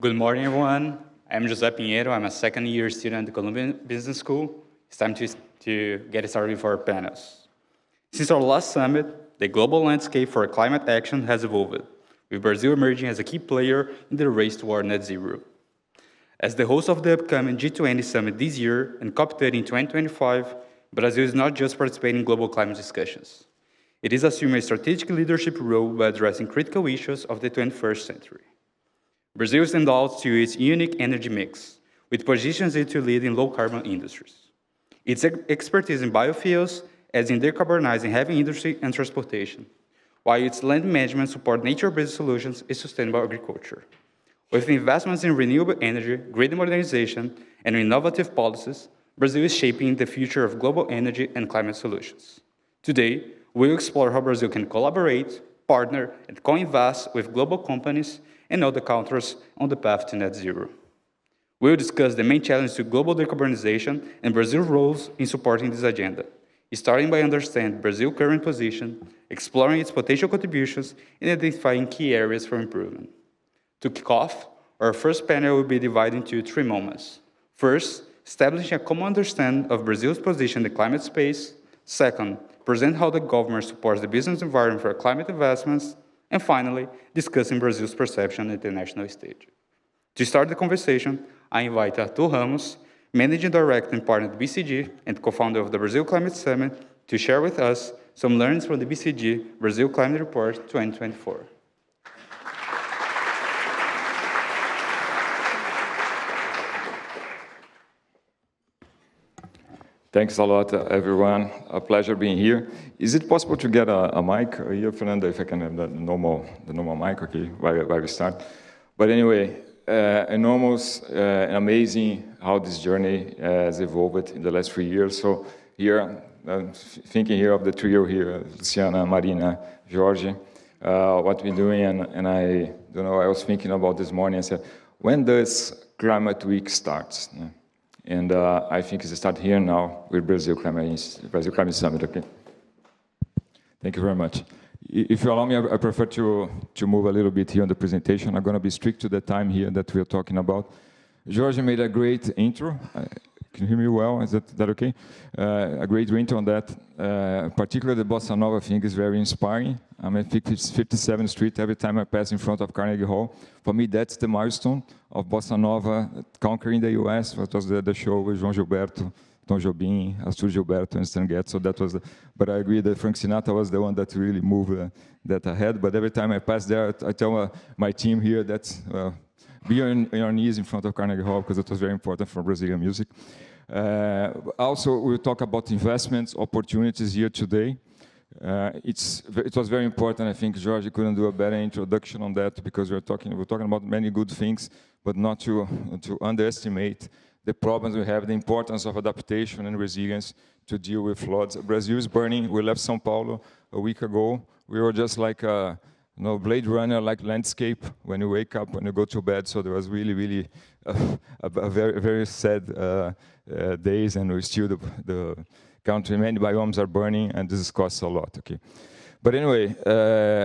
Good morning, everyone. I'm José Pinheiro. I'm a second-year student at the Columbia Business School. It's time to get started with our panels. Since our last summit, the global landscape for climate action has evolved, with Brazil emerging as a key player in the race toward net zero. As the host of the upcoming G20 summit this year and COP30 in 2025, Brazil is not just participating in global climate discussions. It is assuming a strategic leadership role by addressing critical issues of the 21st century. Brazil stands out to its unique energy mix, which positions it to lead in low-carbon industries. Its expertise in biofuels, as in decarbonizing heavy industry and transportation, while its land management supports nature-based solutions and sustainable agriculture. With investments in renewable energy, grid modernization, and innovative policies, Brazil is shaping the future of global energy and climate solutions. Today, we'll explore how Brazil can collaborate, partner, and co-invest with global companies and other countries on the path to net zero. We'll discuss the main challenges to global decarbonization and Brazil's roles in supporting this agenda, starting by understanding Brazil's current position, exploring its potential contributions, and identifying key areas for improvement. To kick off, our first panel will be divided into three moments. First, establishing a common understanding of Brazil's position in the climate space. Second, present how the government supports the business environment for climate investments. And finally, discussing Brazil's perception on the international stage. To start the conversation, I invite Arthur Ramos, Managing Director and Partner at BCG and co-founder of the Brazil Climate Summit, to share with us some learnings from the BCG Brazil Climate Report 2024. Thanks a lot, everyone. A pleasure being here. Is it possible to get a mic here, Fernando, if I can have the normal mic, okay, while we start? But anyway, enormous and amazing how this journey has evolved in the last 3 years. So here, thinking here of the trio here, Luciana, Marina, Jorge, what we're doing, and I don't know, I was thinking about this morning, I said, when does Climate Week start? And I think it's start here now with Brazil Climate Summit, okay? Thank you very much. If you allow me, I prefer to move a little bit here on the presentation. I'm going to be strict to the time here that we are talking about. George made a great intro. Can you hear me well? Is that okay? A great intro on that. Particularly the Bossa Nova thing is very inspiring. I'm at 57th Street every time I pass in front of Carnegie Hall. For me, that's the milestone of Bossa Nova conquering the US. It was the show with João Gilberto, Tom Jobim, Arthur Gilberto, and Stan Getz. So that was but I agree that Frank Sinatra was the one that really moved that ahead. But every time I pass there, I tell my team here that be on your knees in front of Carnegie Hall because it was very important for Brazilian music. Also, we'll talk about investments, opportunities here today. It was very important. I think George couldn't do a better introduction on that because we're talking about many good things, but not to underestimate the problems we have, the importance of adaptation and resilience to deal with floods. Brazil is burning. We left São Paulo a week ago. We were just like a Blade Runner, like landscape when you wake up, when you go to bed. So there was really a very, very sad days, and we still the country, many biomes are burning, and this costs a lot. Okay, but anyway,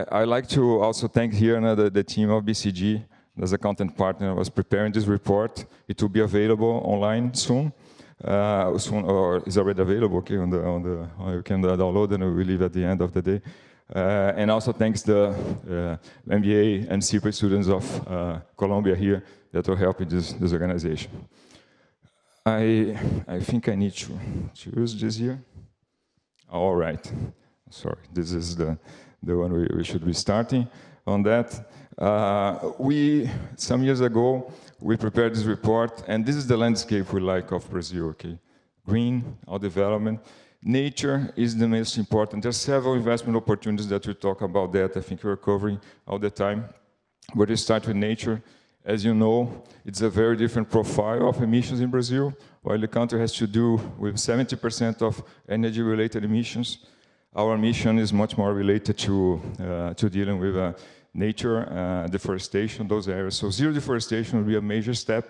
I'd like to also thank here the team of BCG as a content partner was preparing this report. It will be available online soon, or is already available. Okay, you can download and we will leave at the end of the day. And also thanks the MBA and CPA students of Columbia here that are helping this organization. I think I need to use this here. All right. Sorry, this is the one we should be starting on that. Some years ago, we prepared this report, and this is the landscape we like of Brazil, okay? Green, all development. Nature is the most important. There's several investment opportunities that we talk about that. I think we're covering all the time. But we start with nature. As you know, it's a very different profile of emissions in Brazil. While the country has to do with 70% of energy-related emissions, our mission is much more related to dealing with nature, deforestation, those areas. So zero deforestation will be a major step,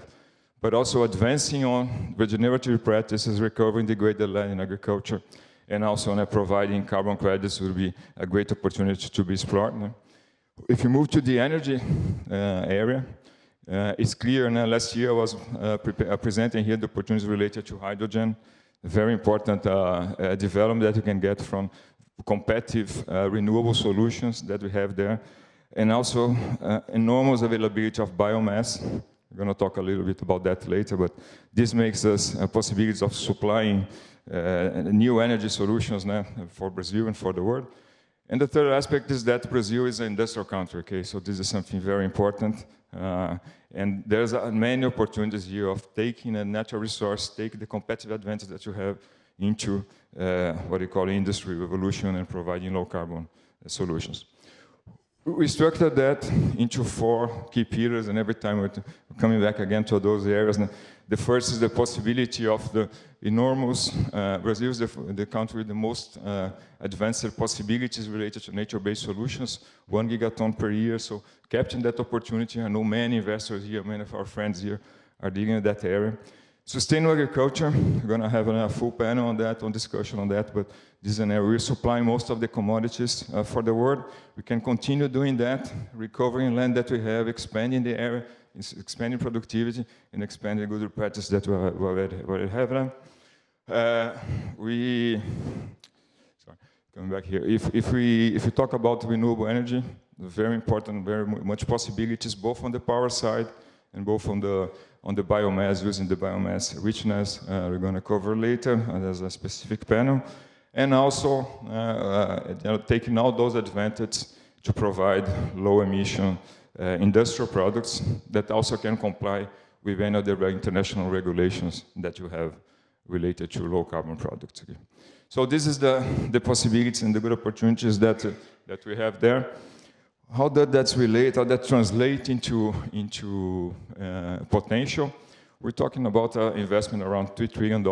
but also advancing on regenerative practices, recovering degraded land in agriculture, and also on providing carbon credits will be a great opportunity to be explored. If you move to the energy area, It's clear, and last year I was presenting here the opportunities related to hydrogen, a very important development that you can get from competitive renewable solutions that we have there, and also enormous availability of biomass. We're going to talk a little bit about that later, but this makes us possibilities of supplying new energy solutions now for Brazil and for the world. And the third aspect is that Brazil is an industrial country, okay? So this is something very important. And there's many opportunities here of taking a natural resource, take the competitive advantage that you have into what we call industry revolution and providing low carbon solutions. We structured that into 4 key pillars, and every time we're coming back again to those areas. The first is the possibility of the enormous, Brazil is the country with the most advanced possibilities related to nature-based solutions, 1 gigaton per year. So capturing that opportunity, I know many investors here, many of our friends here are dealing in that area. Sustainable agriculture, we're going to have a full panel on that, on discussion on that, but this is an area we're supplying most of the commodities for the world. We can continue doing that, recovering land that we have, expanding the area, expanding productivity, and expanding good practices that we already have them. Coming back here, if we talk about renewable energy, very important, very much possibilities, both on the power side and both on the biomass, using the biomass richness, we're going to cover later, there's a specific panel. And also taking all those advantages to provide low emission industrial products that also can comply with any of the international regulations that you have related to low carbon products. Okay. So this is the possibilities and the good opportunities that we have there. How that relate, how that translate into potential? We're talking about investment around $3 trillion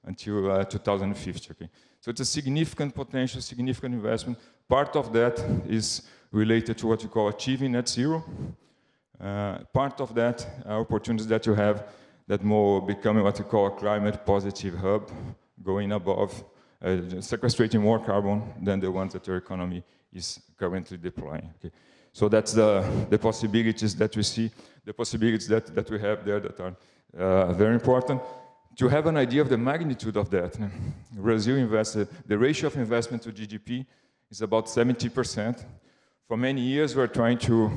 until 2050. Okay? So it's a significant potential, significant investment. Part of that is related to what you call achieving net zero. Part of that are opportunities that you have that more becoming what you call a climate positive hub, going above, sequestrating more carbon than the ones that your economy is currently deploying. Okay. So that's the possibilities that we see, the possibilities that we have there that are very important. To have an idea of the magnitude of that, Brazil invested, the ratio of investment to GDP is about 70%. For many years, we're trying to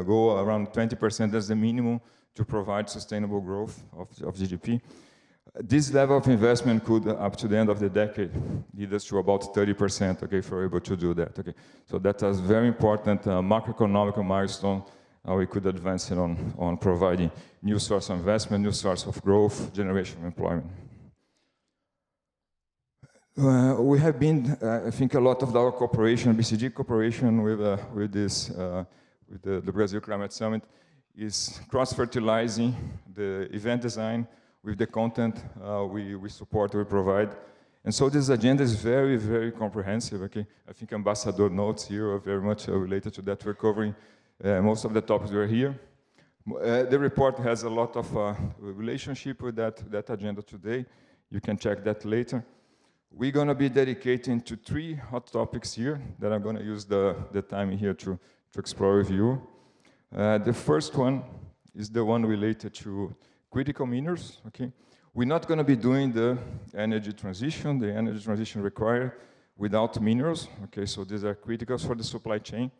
go around 20% as the minimum to provide sustainable growth of GDP. This level of investment could, up to the end of the decade, lead us to about 30%, okay, if we're able to do that, okay. So that's a very important macroeconomic milestone we could advance it on providing new source of investment, new source of growth, generation of employment. We have been, I think, a lot of our cooperation, BCG cooperation with the Brazil Climate Summit is cross-fertilizing the event design with the content we support, we provide. And so this agenda is very, very comprehensive, okay? I think Ambassador notes here are very much related to that. We're covering most of the topics that are here. The report has a lot of relationship with that agenda today. You can check that later. We're going to be dedicating to 3 hot topics here that I'm going to use the time here to explore with you. The first one is the one related to critical minerals, okay? We're not going to be doing the energy transition required without minerals, okay? So these are critical for the supply chain.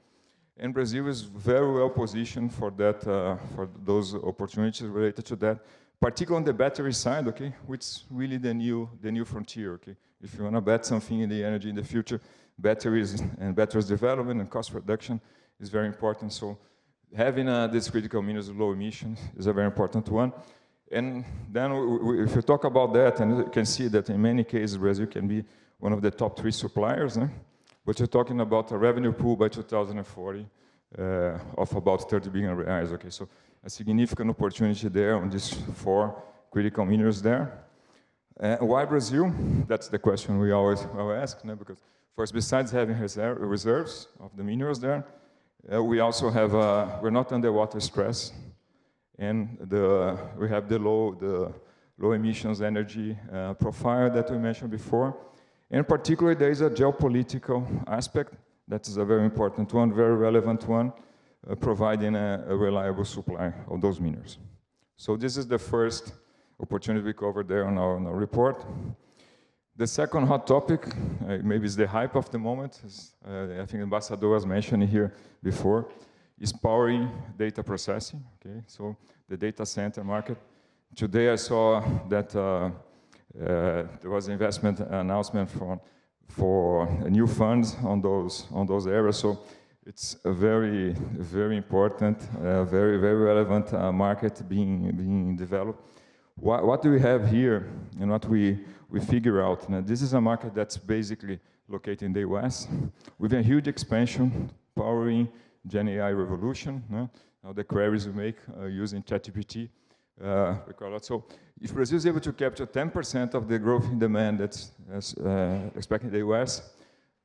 And Brazil is very well positioned for that, for those opportunities related to that, particularly on the battery side, okay? Which is really the new frontier, okay? If you want to bet something in the energy in the future, batteries and batteries development and cost reduction is very important. So having this critical minerals low emissions is a very important one. And then if you talk about that, and you can see that in many cases, Brazil can be one of the top 3 suppliers, but you're talking about a revenue pool by 2040 of about 30 billion reais, okay? So a significant opportunity there on these 4 critical minerals there. Why Brazil? That's the question we always ask, because first, besides having reserves of the minerals there, we also have, we're not under water stress, and we have the low emissions energy profile that we mentioned before. In particular, there is a geopolitical aspect that is a very important one, very relevant one. providing a reliable supply of those minerals. So this is the first opportunity we covered there on our report. The second hot topic, maybe it's the hype of the moment, is, I think Ambassador was mentioning here before, is powering data processing, okay? So the data center market. Today I saw that there was an investment announcement for new funds on those areas. So it's a very, very important, very, very relevant market being developed. What do we have here and what we figure out? Now, this is a market that's basically located in the US with a huge expansion powering Gen AI revolution. Now the queries we make using ChatGPT. So if Brazil is able to capture 10% of the growth in demand that's expected in the US,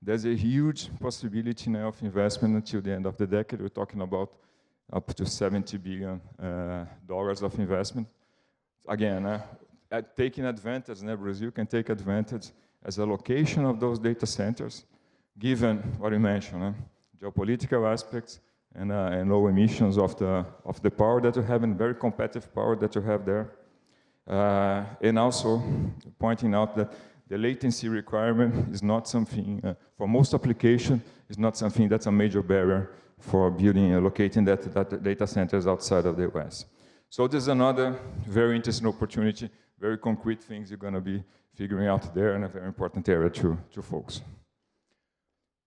there's a huge possibility now of investment until the end of the decade. We're talking about up to $70 billion of investment. Again, taking advantage, Brazil can take advantage as a location of those data centers, given what you mentioned, geopolitical aspects and low emissions of the power that you have and very competitive power that you have there. And also pointing out that the latency requirement is not something, for most applications, is not something that's a major barrier for building and locating that data centers outside of the US. So this is another very interesting opportunity, very concrete things you're going to be figuring out there and a very important area to focus.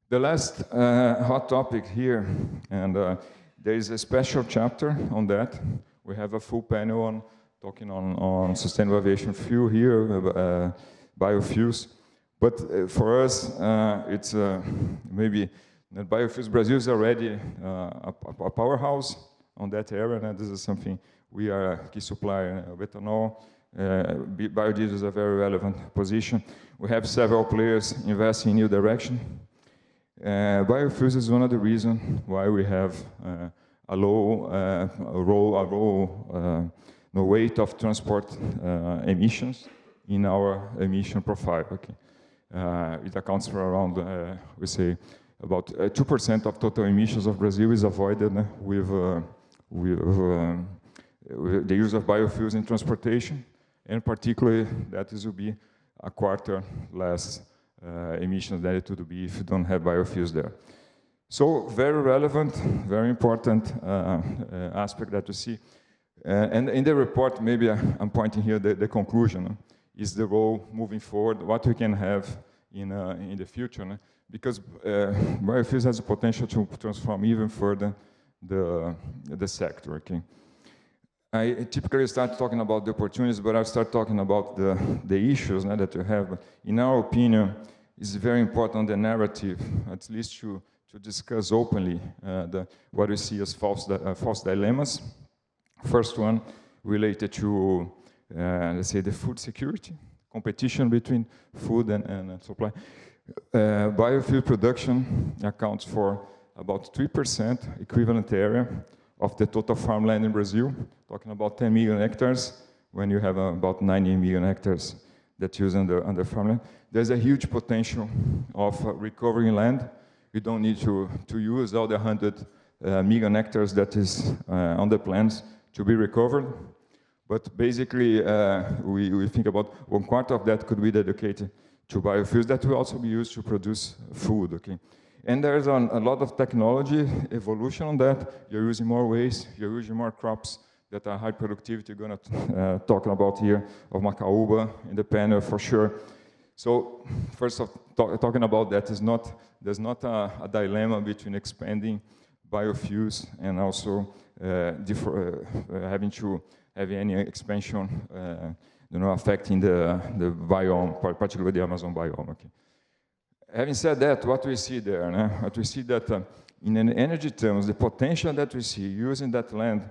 The last hot topic here, and there is a special chapter on that. We have a full panel on talking on sustainable aviation fuel here, biofuels. But for us, it's maybe that Biofuels Brazil is already a powerhouse on that area, and this is something we are a key supplier of ethanol. Biodiesel is a very relevant position. We have several players investing in new direction. Biofuels is one of the reasons why we have a low weight of transport emissions in our emission profile. Okay. It accounts for around, we say, about 2% of total emissions of Brazil is avoided with the use of biofuels in transportation, and particularly that will be a quarter less emissions than it would be if you don't have biofuels there. So very relevant, very important aspect that you see. And in the report, maybe I'm pointing here the conclusion is the role moving forward, what we can have in the future, because biofuels has the potential to transform even further the sector. Okay. I typically start talking about the opportunities, but I'll start talking about the issues that you have. In our opinion, it's very important the narrative, at least to discuss openly what we see as false dilemmas. First one related to, let's say, the food security, competition between food and supply. Biofuel production accounts for about 3% equivalent area of the total farmland in Brazil, talking about 10 million hectares, when you have about 90 million hectares that use under farmland. There's a huge potential of recovering land. You don't need to use all the 100 million hectares that is on the plans to be recovered. But basically, we think about 1/4 of that could be dedicated to biofuels that will also be used to produce food. Okay. And there's a lot of technology evolution on that. You're using more waste, you're using more crops that are high productivity. You're going to talk about here of Macaúba in the panel for sure. So first of talking about that is there's not a dilemma between expanding biofuels and also having to have any expansion, affecting the biome, particularly the Amazon biome. Okay. Having said that, what we see there, what we see that in energy terms, the potential that we see using that land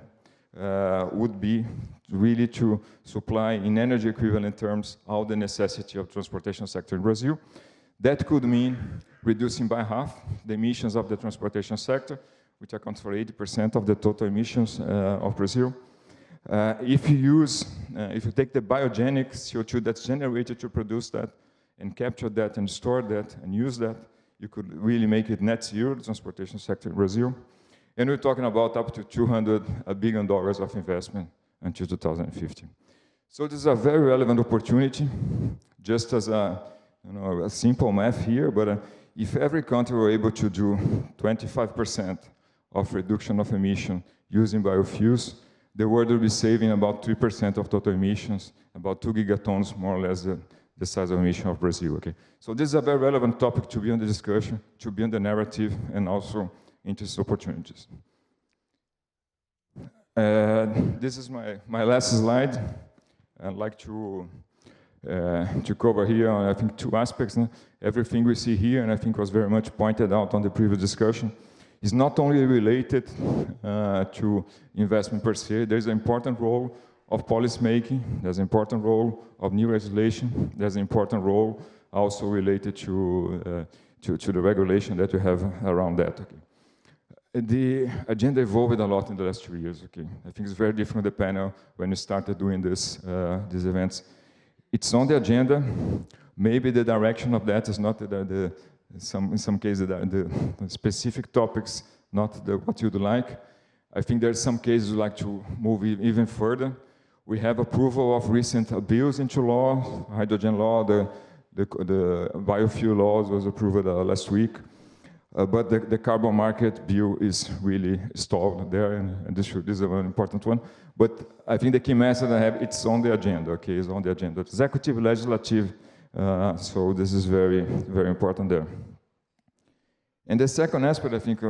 would be really to supply in energy equivalent terms all the necessity of transportation sector in Brazil. That could mean reducing by half the emissions of the transportation sector, which accounts for 80% of the total emissions of Brazil. If you take the biogenic CO2 that's generated to produce that, and capture that and store that and use that, you could really make it net zero, the transportation sector in Brazil. And we're talking about up to $200 billion of investment until 2050. So this is a very relevant opportunity, just as a simple math here, but if every country were able to do 25% of reduction of emission using biofuels, the world will be saving about 3% of total emissions, about 2 gigatons, more or less the size of emission of Brazil. Okay, so this is a very relevant topic to be on the discussion, to be on the narrative, and also into these opportunities. This is my last slide. I'd like to cover here, I think, two aspects. Everything we see here, and I think was very much pointed out on the previous discussion, is not only related to investment per se. There's an important role of policy making. There's an important role of new legislation. There's an important role also related to the regulation that we have around that. Okay. The agenda evolved a lot in the last 2 years. Okay, I think it's very different from the panel when we started doing these events. It's on the agenda. Maybe the direction of that is not in some cases the specific topics, not what you'd like. I think there's some cases we'd like to move even further. We have approval of recent bills into law, hydrogen law, the biofuel laws was approved last week. But the carbon market bill is really stalled there, and this is an important one. But I think the key message I have, it's on the agenda, okay, it's on the agenda. Executive, legislative, so this is very, very important there. And the second aspect, I think,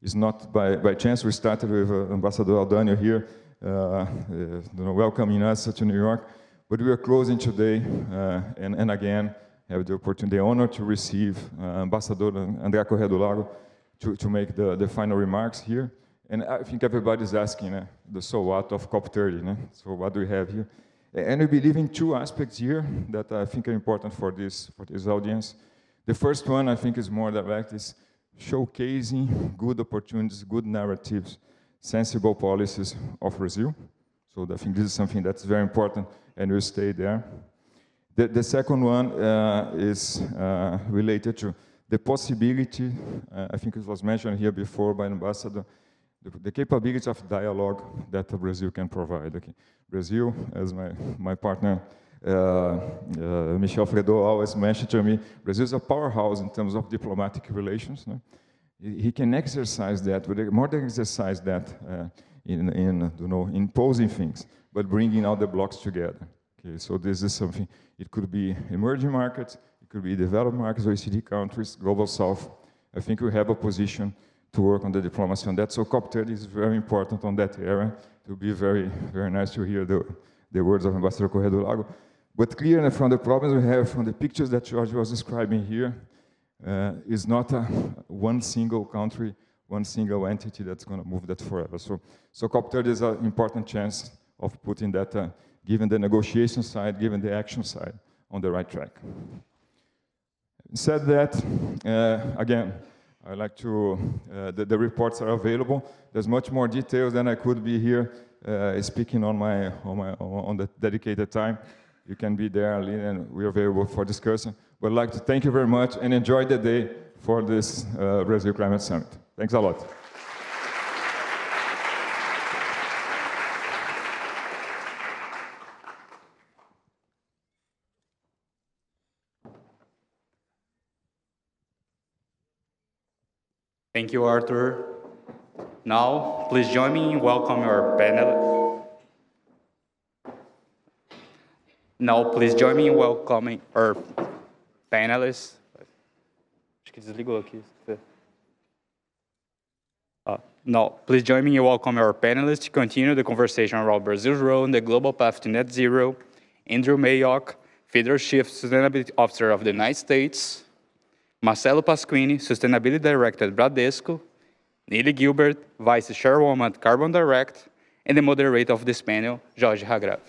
is not by chance. We started with Ambassador Aldana here, welcoming us to New York, but we are closing today, and again, have the opportunity, the honor to receive Ambassador André Corrêa do Lago to make the final remarks here. And I think everybody's asking the so what of COP30. So what do we have here? And we believe in two aspects here that I think are important for this audience. The first one I think is more direct, is showcasing good opportunities, good narratives, sensible policies of Brazil. So I think this is something that's very important and will stay there. The second one is related to the possibility, I think it was mentioned here before by Ambassador, the capability of dialogue that Brazil can provide. Okay. Brazil, as my partner Michel Fredo always mentioned to me, Brazil is a powerhouse in terms of diplomatic relations. No? He can exercise that, but more than exercise that in imposing things, but bringing all the blocks together. Okay, so this is something, it could be emerging markets, it could be developed markets, OECD countries, Global South. I think we have a position to work on the diplomacy on that. So COP30 is very important on that area. It will be very, very nice to hear the words of Ambassador Corrêa do Lago. But clearly from the problems we have, from the pictures that George was describing here, is not one single country, one single entity that's going to move that forever. So COP30 is an important chance of putting that, given the negotiation side, given the action side, on the right track. Said that, again, I like to, the reports are available. There's much more details than I could be here speaking on the dedicated time. You can be there, and we're available for discussion. But I'd like to thank you very much and enjoy the day for this Brazil Climate Summit. Thanks a lot. Thank you, Arthur. Now, please join me in welcoming our panel. Now, please join me in welcoming our panelists. Acho que desligou aqui. Now, please join me in welcoming our panelists to continue the conversation around Brazil's role in the global path to net zero. Andrew Mayock, Federal Chief Sustainability Officer of the United States. Marcelo Pasquini, Sustainability Director at Bradesco. Neely Gilbert, Vice Chairwoman at Carbon Direct. And the moderator of this panel, Jorge Hagrave.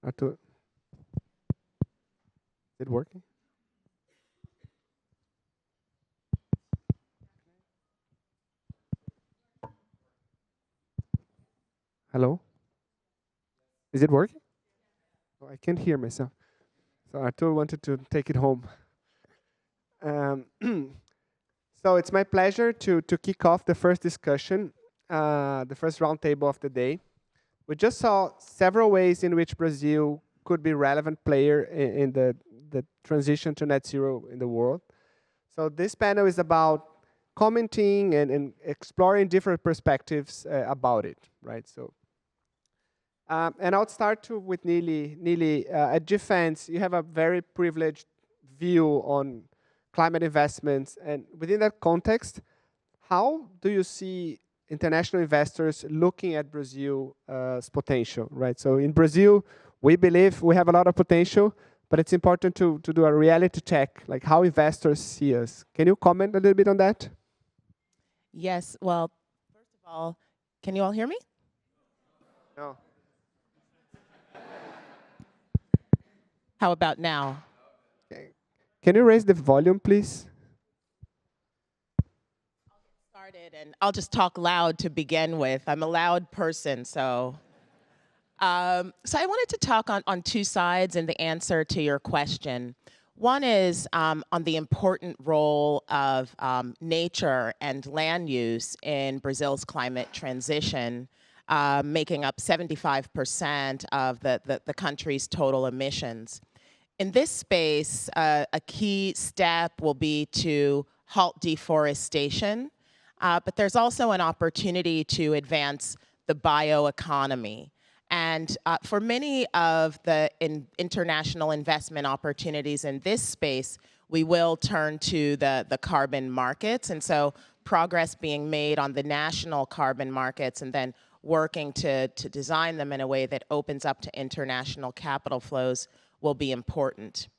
Arthur, is it working? Hello? Is it working? Oh, I can't hear myself. So Artur wanted to take it home. Um, so it's my pleasure to kick off the first discussion, the first roundtable of the day. We just saw several ways in which Brazil could be a relevant player in the transition to net zero in the world. So this panel is about commenting and exploring different perspectives about it, right? So, and I'll start with Nili. Nili, at Defense, you have a very privileged view on climate investments, and within that context, how do you see international investors looking at Brazil's potential, right? So in Brazil, we believe we have a lot of potential, but it's important to do a reality check, like how investors see us. Can you comment a little bit on that? Yes, well, first of all, can you all hear me? No. How about now? Can you raise the volume, please? Started, and I'll just talk loud to begin with. I'm a loud person, so. So I wanted to talk on two sides in the answer to your question. One is on the important role of nature and land use in Brazil's climate transition, making up 75% of the country's total emissions. In this space, a key step will be to halt deforestation, but there's also an opportunity to advance the bioeconomy. And for many of the international investment opportunities in this space, we will turn to the carbon markets. And so progress being made on the national carbon markets and then working to design them in a way that opens up to international capital flows will be important.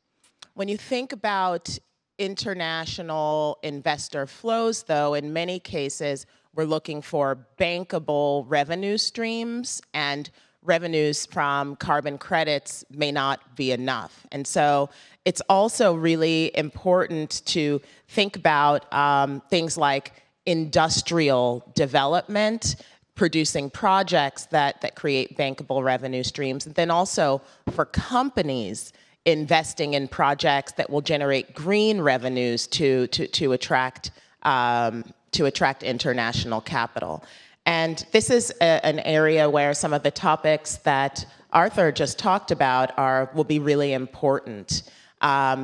When you think about international investor flows, though, in many cases, we're looking for bankable revenue streams, and revenues from carbon credits may not be enough. And so it's also really important to think about things like industrial development, producing projects that create bankable revenue streams, and then also for companies investing in projects that will generate green revenues to attract international capital. And this is an area where some of the topics that Arthur just talked about will be really important.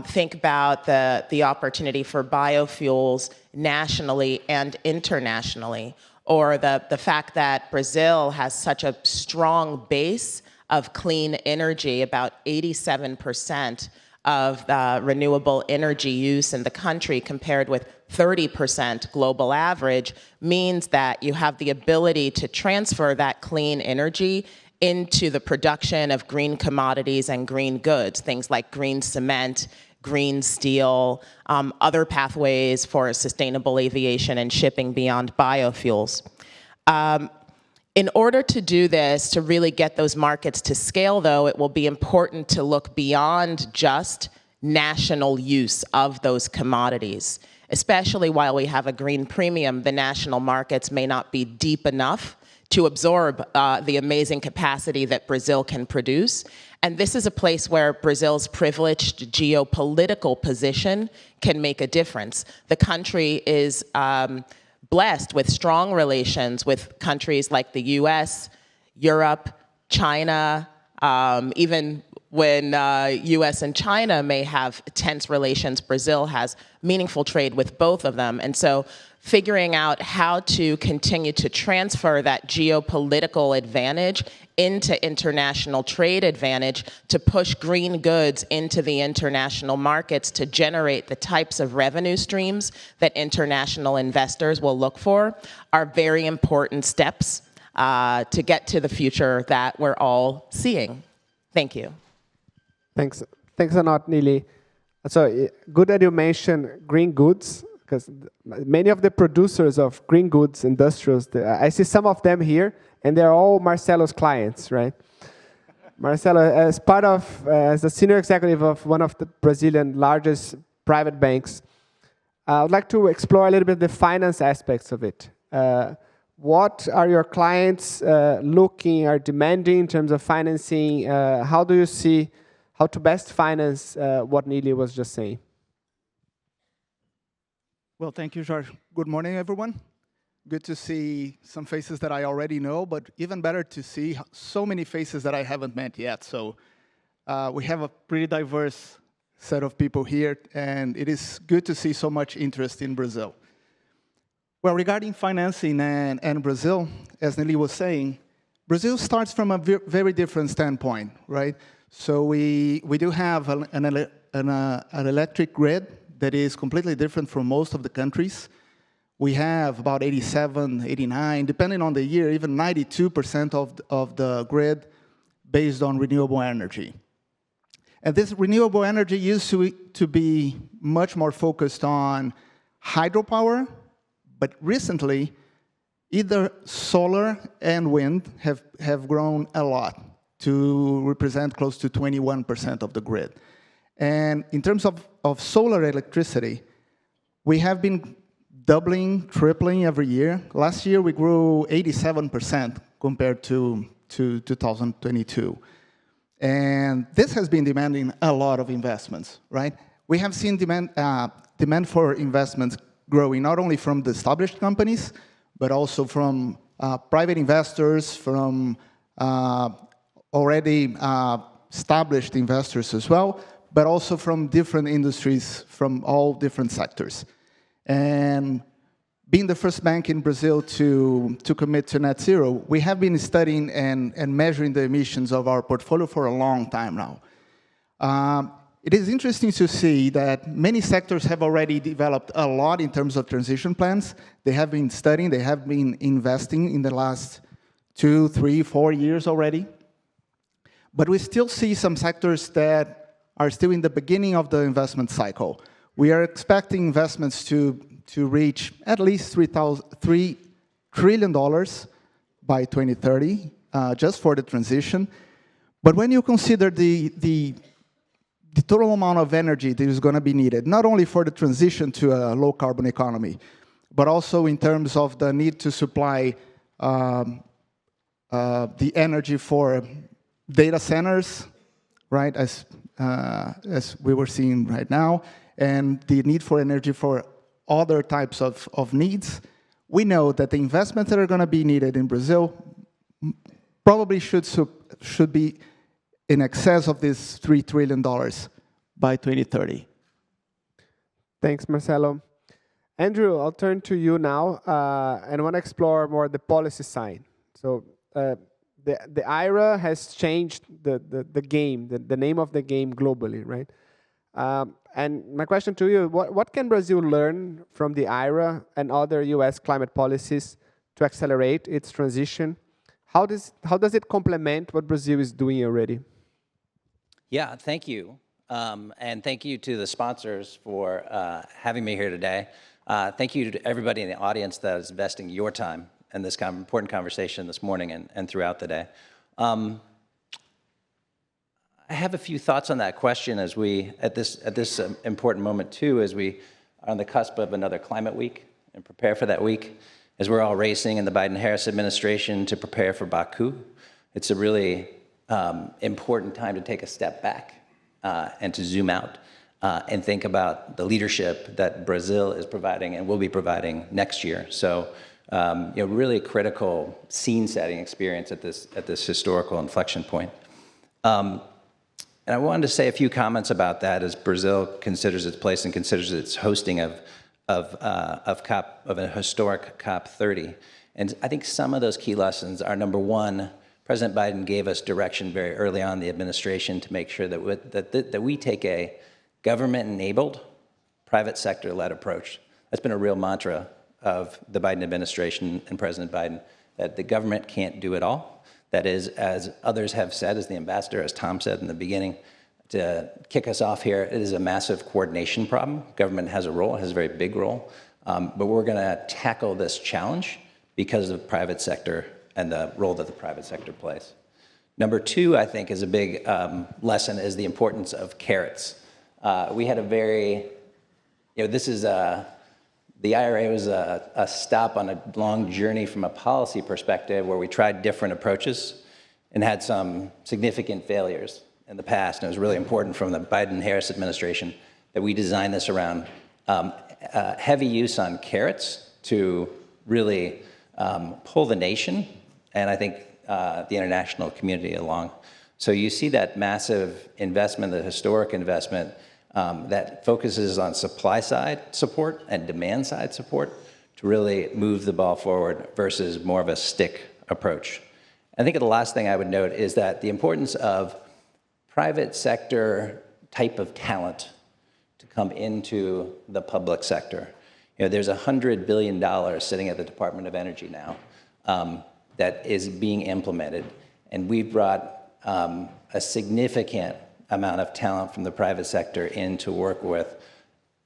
Think about the opportunity for biofuels nationally and internationally, or the fact that Brazil has such a strong base of clean energy. About 87% of the renewable energy use in the country, compared with 30% global average, means that you have the ability to transfer that clean energy into the production of green commodities and green goods, things like green cement, green steel, other pathways for sustainable aviation and shipping beyond biofuels. In order to do this, to really get those markets to scale, though, it will be important to look beyond just national use of those commodities. Especially while we have a green premium, the national markets may not be deep enough to absorb the amazing capacity that Brazil can produce. And this is a place where Brazil's privileged geopolitical position can make a difference. The country is blessed with strong relations with countries like the US, Europe, China, even when US and China may have tense relations, Brazil has meaningful trade with both of them. And so figuring out how to continue to transfer that geopolitical advantage into international trade advantage to push green goods into the international markets to generate the types of revenue streams that international investors will look for are very important steps to get to the future that we're all seeing. Thank you. Thanks a lot, Nili. So good that you mentioned green goods, because many of the producers of green goods, industrials, I see some of them here, and they're all Marcelo's clients, right? Marcelo, as part of, as a senior executive of one of the Brazilian largest private banks, I would like to explore a little bit the finance aspects of it. what are your clients looking or demanding in terms of financing? How do you see how to best finance what Neely was just saying? Well, thank you, George. Good morning, everyone. Good to see some faces that I already know, but even better to see so many faces that I haven't met yet. So we have a pretty diverse set of people here, and it is good to see so much interest in Brazil. Well, regarding financing and Brazil, as Neely was saying, Brazil starts from a very different standpoint, right? So we do have an electric grid that is completely different from most of the countries. We have about 87, 89, depending on the year, even 92% of the grid based on renewable energy. And this renewable energy used to be much more focused on hydropower, but recently, either solar and wind have grown a lot to represent close to 21% of the grid. And in terms of solar electricity, we have been doubling, tripling every year. Last year, we grew 87% compared to 2022. And this has been demanding a lot of investments, right? We have seen demand for investments growing not only from the established companies, but also from private investors, from already established investors as well, but also from different industries, from all different sectors. And being the first bank in Brazil to commit to net zero, we have been studying and measuring the emissions of our portfolio for a long time now. It is interesting to see that many sectors have already developed a lot in terms of transition plans. They have been studying, they have been investing in the last 2, 3, 4 years already. But we still see some sectors that are still in the beginning of the investment cycle. We are expecting investments to reach at least $3 trillion by 2030, just for the transition. But when you consider the total amount of energy that is going to be needed, not only for the transition to a low-carbon economy, but also in terms of the need to supply the energy for data centers, right, as we were seeing right now, and the need for energy for other types of needs, we know that the investments that are going to be needed in Brazil probably should be in excess of this $3 trillion by 2030. Thanks, Marcelo. Andrew, I'll turn to you now, and want to explore more the policy side. So the IRA has changed the game, the name of the game globally, right? And my question to you, what can Brazil learn from the IRA and other US climate policies to accelerate its transition? How does it complement what Brazil is doing already? Yeah, thank you. And thank you to the sponsors for having me here today. Thank you to everybody in the audience that is investing your time in this important conversation this morning and throughout the day. I have a few thoughts on that question as we, at this important moment too, as we are on the cusp of another climate week and prepare for that week, as we're all racing in the Biden-Harris administration to prepare for Baku. It's a really important time to take a step back and to zoom out and think about the leadership that Brazil is providing and will be providing next year. So, really critical scene-setting experience at this historical inflection point. And I wanted to say a few comments about that as Brazil considers its place and considers its hosting of a historic COP30. And I think some of those key lessons are, number one, President Biden gave us direction very early on in the administration to make sure that we take a government-enabled, private sector-led approach. That's been a real mantra of the Biden administration and President Biden, that the government can't do it all. That is, as others have said, as the ambassador, as Tom said in the beginning, to kick us off here, it is a massive coordination problem. Government has a role, it has a very big role, but we're gonna tackle this challenge because of the private sector and the role that the private sector plays. Number two, I think, is a big lesson is the importance of carrots. We had a very, this is The IRA was a stop on a long journey from a policy perspective where we tried different approaches and had some significant failures in the past. And it was really important from the Biden-Harris administration that we designed this around heavy use on carrots to really pull the nation, and I think the international community along. So you see that massive investment, the historic investment, that focuses on supply side support and demand side support to really move the ball forward versus more of a stick approach. I think the last thing I would note is that the importance of private sector type of talent to come into the public sector. You know, there's $100 billion sitting at the Department of Energy now that is being implemented, and we've brought a significant amount of talent from the private sector in to work with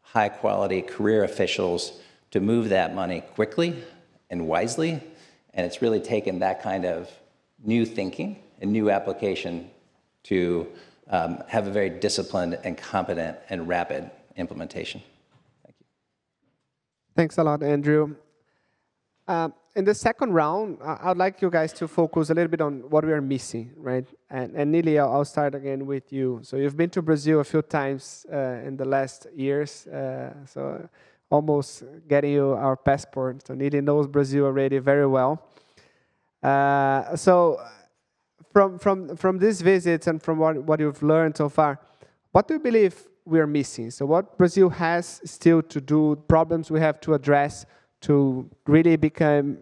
high-quality career officials to move that money quickly and wisely, and it's really taken that kind of new thinking and new application to have a very disciplined and competent and rapid implementation. Thank you. Thanks a lot, Andrew. In the second round, I'd like you guys to focus a little bit on what we are missing, right? And Neely, I'll start again with you. So you've been to Brazil a few times in the last years, so almost getting you our passport. So Neely knows Brazil already very well. So from these visits and from what you've learned so far, what do you believe we are missing? So what Brazil has still to do, problems we have to address to really become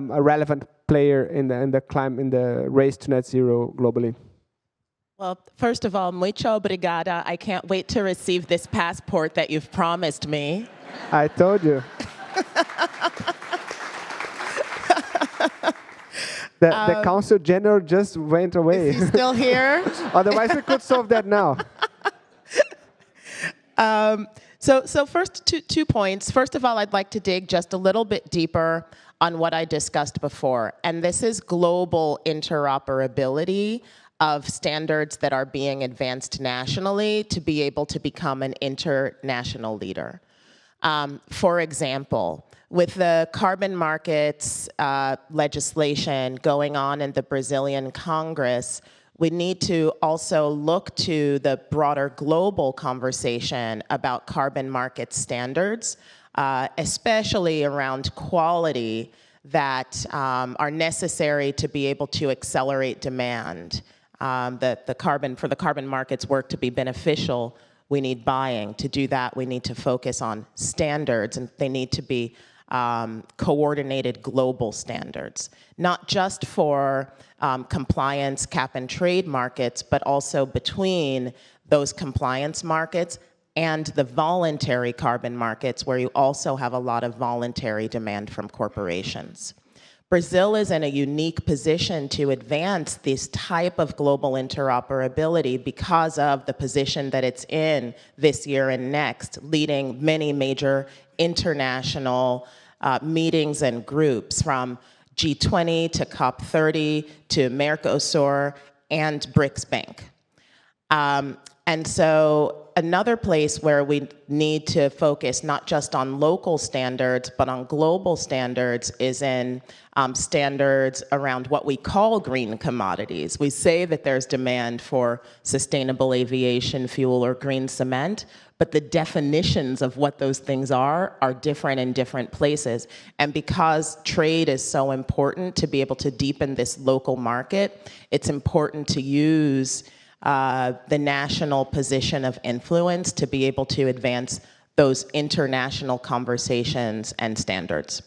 a relevant player in the race to net zero globally? Well, first of all, muito obrigada. I can't wait to receive this passport that you've promised me. I told you. The Consul General just went away. Is he still here? Otherwise, we could solve that now. So first, two points. First of all, I'd like to dig just a little bit deeper on what I discussed before. And this is global interoperability of standards that are being advanced nationally to be able to become an international leader. For example, with the carbon markets legislation going on in the Brazilian Congress, we need to also look to the broader global conversation about carbon market standards, especially around quality that are necessary to be able to accelerate demand. For the carbon markets work to be beneficial, we need buying. To do that, we need to focus on standards, and they need to be coordinated global standards, not just for compliance cap and trade markets, but also between those compliance markets and the voluntary carbon markets, where you also have a lot of voluntary demand from corporations. Brazil is in a unique position to advance this type of global interoperability because of the position that it's in this year and next, leading many major international meetings and groups, from G20 to COP30 to Mercosur and BRICS Bank. And so another place where we need to focus not just on local standards, but on global standards is in standards around what we call green commodities. We say that there's demand for sustainable aviation fuel or green cement, but the definitions of what those things are different in different places. And because trade is so important to be able to deepen this local market, it's important to use the national position of influence to be able to advance those international conversations and standards.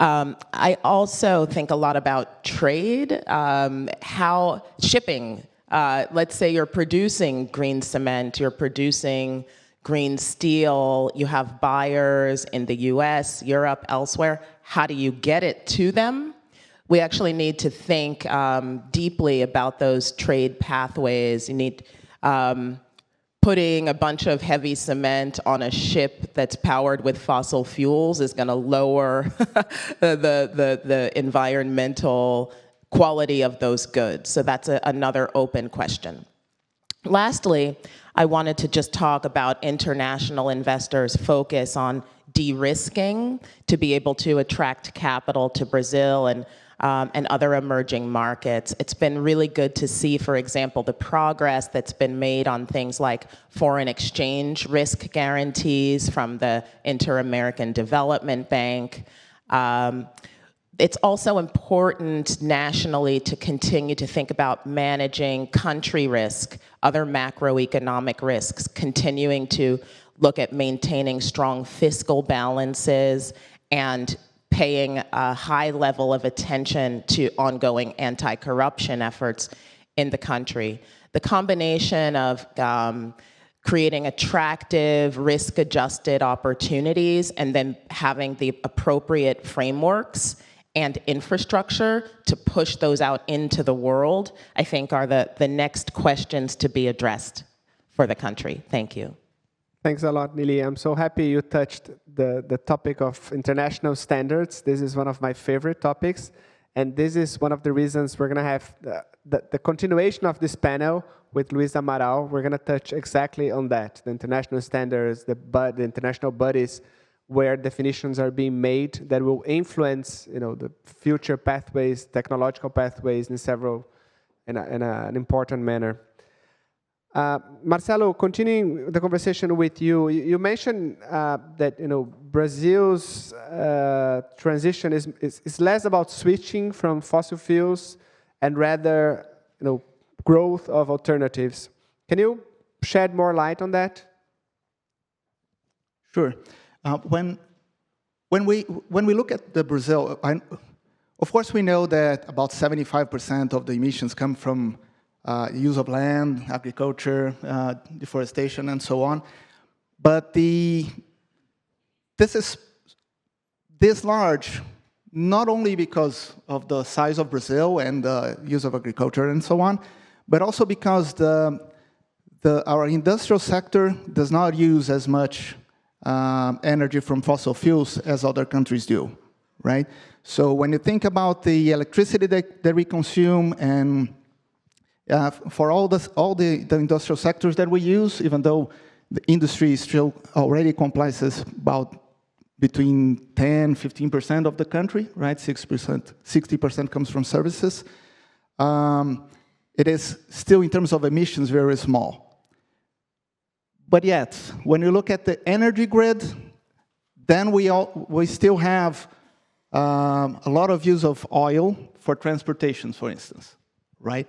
I also think a lot about trade, how shipping, let's say you're producing green cement, you're producing green steel, you have buyers in the US, Europe, elsewhere. How do you get it to them? We actually need to think deeply about those trade pathways. You need putting a bunch of heavy cement on a ship that's powered with fossil fuels is going to lower the environmental quality of those goods. So that's another open question. Lastly, I wanted to just talk about international investors' focus on de-risking to be able to attract capital to Brazil and other emerging markets. It's been really good to see, for example, the progress that's been made on things like foreign exchange risk guarantees from the Inter-American Development Bank. It's also important nationally to continue to think about managing country risk, other macroeconomic risks, continuing to look at maintaining strong fiscal balances and paying a high level of attention to ongoing anti-corruption efforts in the country. The combination of creating attractive, risk-adjusted opportunities and then having the appropriate frameworks and infrastructure to push those out into the world, I think are the next questions to be addressed for the country. Thank you. Thanks a lot, Nili. I'm so happy you touched the topic of international standards. This is one of my favorite topics. And this is one of the reasons we're going to have the continuation of this panel with Luis Amaral. We're going to touch exactly on that, the international standards, the international bodies where definitions are being made that will influence, the future pathways, technological pathways in an important manner. Marcelo, continuing the conversation with you, you mentioned that Brazil's transition is less about switching from fossil fuels and rather growth of alternatives. Can you shed more light on that? Sure. When we look at the Brazil, of course we know that about 75% of the emissions come from use of land, agriculture, deforestation, and so on. But this is this large, not only because of the size of Brazil and the use of agriculture and so on, but also because our industrial sector does not use as much energy from fossil fuels as other countries do, right? So when you think about the electricity that we consume and for all the industrial sectors that we use, even though the industry still already comprises about between 10–15% of the country, right? 60% comes from services. It is still, in terms of emissions, very small. But yet, when you look at the energy grid, then we still have a lot of use of oil for transportation, for instance, right?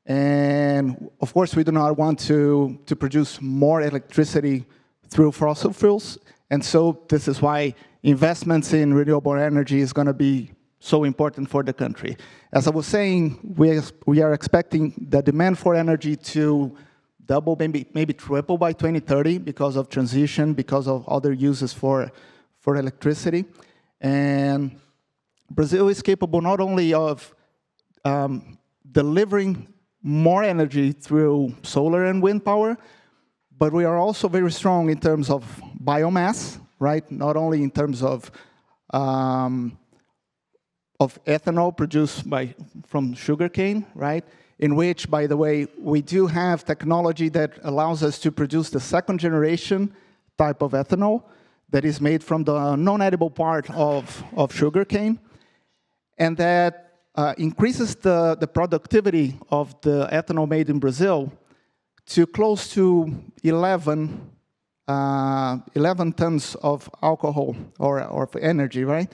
And of course, we do not want to produce more electricity through fossil fuels. And so this is why investments in renewable energy is going to be so important for the country. As I was saying, we are expecting the demand for energy to double, maybe triple by 2030 because of transition, because of other uses for electricity. And Brazil is capable not only of delivering more energy through solar and wind power, but we are also very strong in terms of biomass, right? Not only in terms of ethanol produced from sugarcane, right? In which, by the way, we do have technology that allows us to produce the second generation type of ethanol that is made from the non-edible part of sugarcane, and that increases the productivity of the ethanol made in Brazil to close to 11 tons of alcohol or energy, right,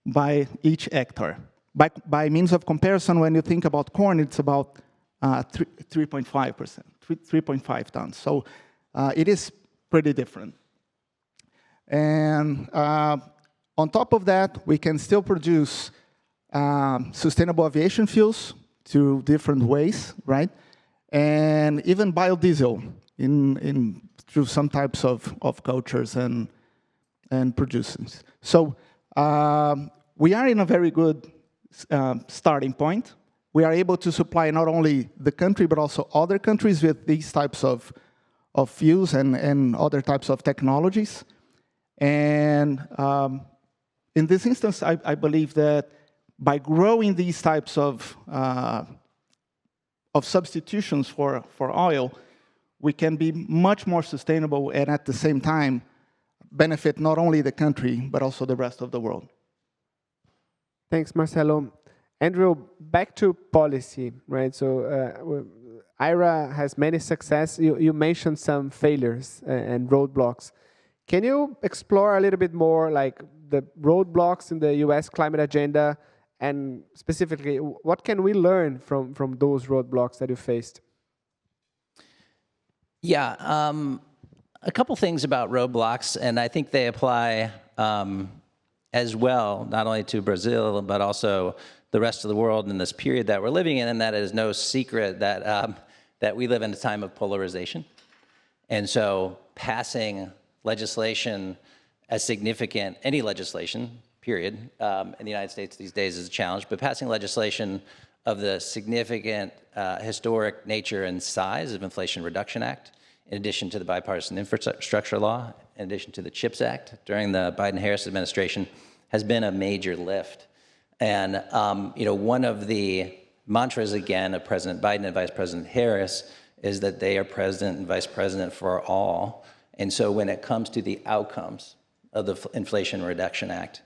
by each hectare. By means of comparison, when you think about corn, it's about 3.5 tons. So it is pretty different. And on top of that, we can still produce sustainable aviation fuels through different ways, right? And even biodiesel through some types of cultures and producers. So we are in a very good starting point. We are able to supply not only the country, but also other countries with these types of fuels and other types of technologies. And in this instance, I believe that by growing these types of substitutions for oil, we can be much more sustainable and at the same time benefit not only the country, but also the rest of the world. Thanks, Marcelo. Andrew, back to policy, right? So IRA has many success. You mentioned some failures and roadblocks. Can you explore a little bit more like the roadblocks in the US climate agenda, and specifically, what can we learn from those roadblocks that you faced? Yeah, a couple things about roadblocks, and I think they apply as well, not only to Brazil, but also the rest of the world in this period that we're living in, and that is no secret that, that we live in a time of polarization. And so passing legislation as significant, any legislation, period, in the United States these days is a challenge, but passing legislation of the significant historic nature and size of Inflation Reduction Act, in addition to the Bipartisan Infrastructure Law, in addition to the CHIPS Act during the Biden-Harris administration, has been a major lift. And one of the mantras, again, of President Biden and Vice President Harris is that they are president and vice president for all. And so when it comes to the outcomes of the Inflation Reduction Act,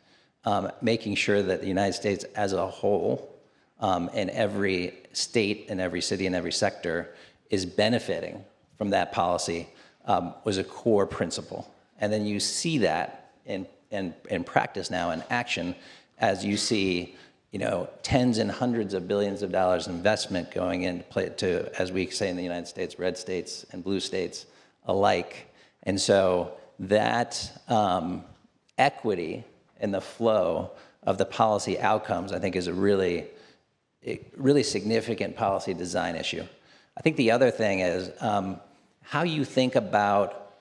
making sure that the United States as a whole, in every state and every city and every sector, is benefiting from that policy was a core principle. And then you see that in practice now, in action, as you see tens and hundreds of billions of dollars investment going into, as we say in the United States, red states and blue states alike. And so that equity in the flow of the policy outcomes, I think, is a really significant policy design issue. I think the other thing is how you think about,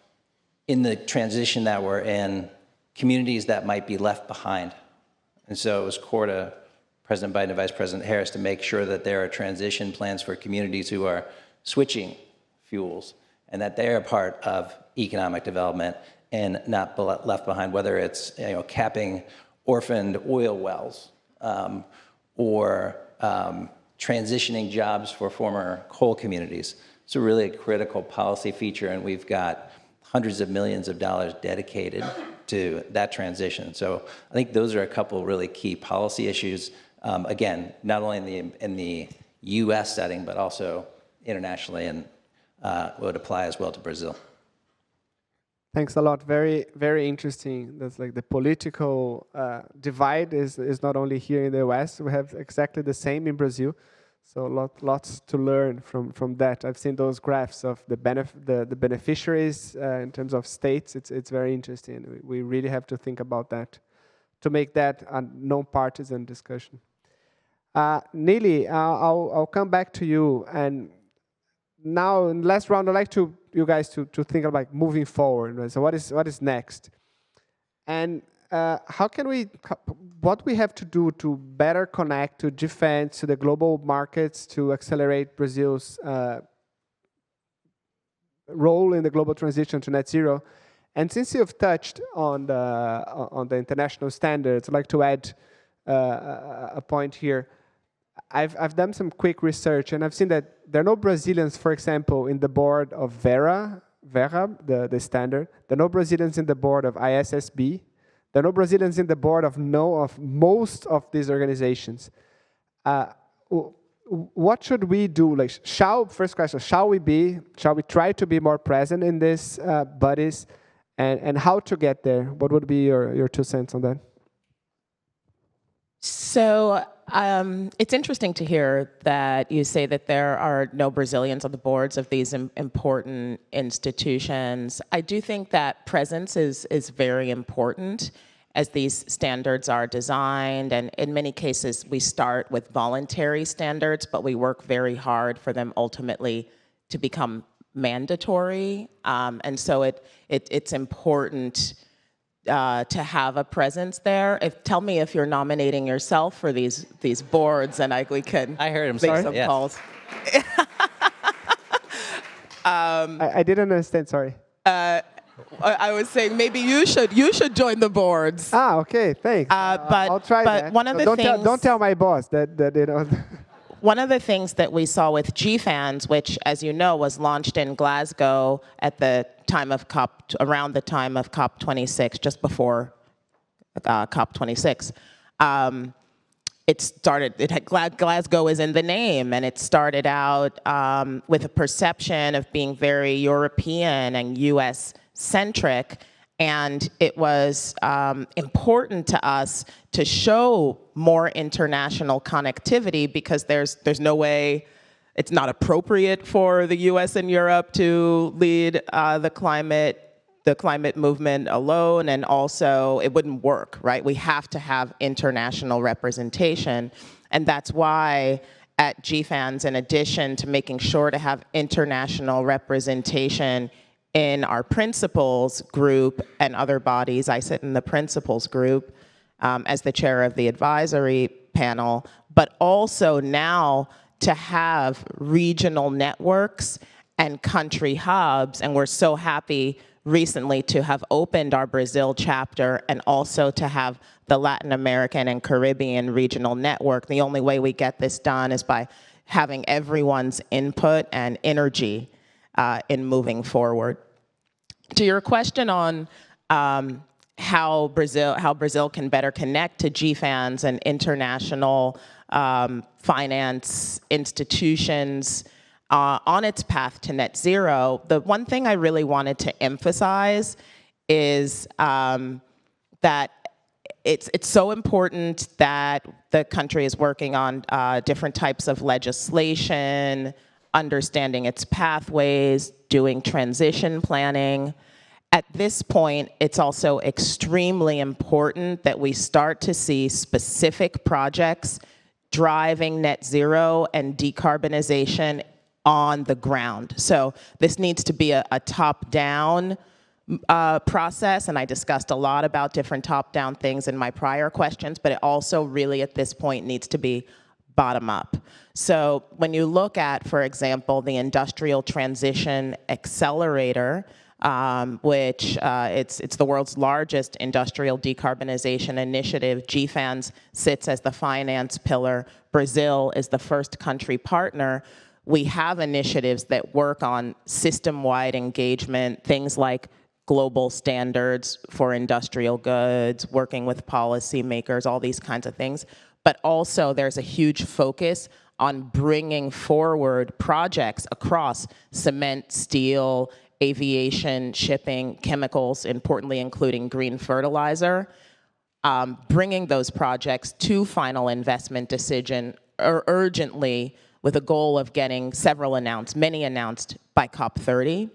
in the transition that we're in, communities that might be left behind. And so it was core to President Biden and Vice President Harris to make sure that there are transition plans for communities who are switching fuels, and that they are part of economic development and not left behind, whether it's capping orphaned oil wells or transitioning jobs for former coal communities. It's a really critical policy feature, and we've got hundreds of millions of dollars dedicated to that transition. So I think those are a couple really key policy issues, again, not only in the US setting, but also internationally, and would apply as well to Brazil. Thanks a lot. Very, very interesting. That's like the political divide is not only here in the West. We have exactly the same in Brazil. So lots to learn from that. I've seen those graphs of the beneficiaries in terms of states. It's very interesting. We really have to think about that to make that a non-partisan discussion. Neely, I'll come back to you. And now in the last round, I'd like you guys to think about moving forward. Right? So what is next? And what we have to do to better connect to defense, to the global markets, to accelerate Brazil's role in the global transition to net zero. And since you've touched on the international standards, I'd like to add a point here. I've done some quick research, and I've seen that there are no Brazilians, for example, in the board of Verra, the standard. There are no Brazilians in the board of ISSB. There are no Brazilians in the board of most of these organizations. What should we do? First question, shall we try to be more present in these bodies, and how to get there? What would be your 2 cents on that? So it's interesting to hear that you say that there are no Brazilians on the boards of these important institutions. I do think that presence is very important as these standards are designed. And in many cases, we start with voluntary standards, but we work very hard for them ultimately to become mandatory. And so it's important to have a presence there. Tell me if you're nominating yourself for these boards, and we can. I heard him. Make Sorry. some Yes. calls. I didn't understand. Sorry. I was saying maybe you should join the boards. Okay, thanks. But I'll try but that. one of the things. Don't tell my boss that one of the things that we saw with GFANZ, which, as you know, was launched in Glasgow at the time of around the time of COP26, just before COP26. Glasgow is in the name, and it started out with a perception of being very European and US-centric, and it was important to us to show more international connectivity because there's no way, it's not appropriate for the US and Europe to lead the climate movement alone, and also it wouldn't work, right? We have to have international representation, and that's why at GFANZ, in addition to making sure to have international representation in our principals group and other bodies, I sit in the principals group as the chair of the advisory panel, but also now to have regional networks and country hubs, and we're so happy recently to have opened our Brazil chapter and also to have the Latin American and Caribbean regional network. The only way we get this done is by having everyone's input and energy in moving forward. To your question on how Brazil can better connect to GFANZ and international finance institutions on its path to net zero, the one thing I really wanted to emphasize is that it's so important that the country is working on different types of legislation, understanding its pathways, doing transition planning. At this point, it's also extremely important that we start to see specific projects driving net zero and decarbonization on the ground. So this needs to be a top-down process, and I discussed a lot about different top-down things in my prior questions, but it also really at this point needs to be bottom-up. So when you look at, for example, the Industrial Transition Accelerator, which it's the world's largest industrial decarbonization initiative. GFANZ sits as the finance pillar. Brazil is the first country partner. We have initiatives that work on system-wide engagement, things like global standards for industrial goods, working with policymakers, all these kinds of things. But also there's a huge focus on bringing forward projects across cement, steel, aviation, shipping, chemicals, importantly including green fertilizer, bringing those projects to final investment decision urgently with a goal of getting many announced by COP30.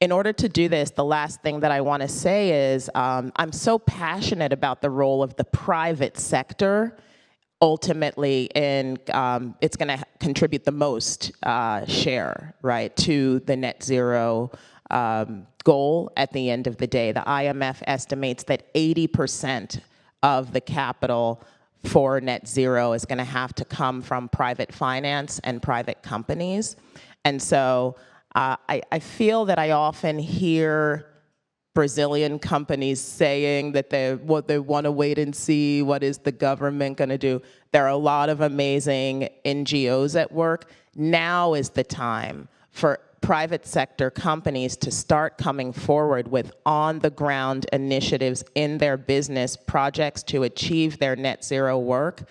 In order to do this, the last thing that I want to say is I'm so passionate about the role of the private sector ultimately it's going to contribute the most share, right, to the net zero goal at the end of the day. The IMF estimates that 80% of the capital for net zero is going to have to come from private finance and private companies. And so I feel that I often hear Brazilian companies saying that they want to wait and see what is the government going to do. There are a lot of amazing NGOs at work. Now is the time for private sector companies to start coming forward with on-the-ground initiatives in their business projects to achieve their net zero work.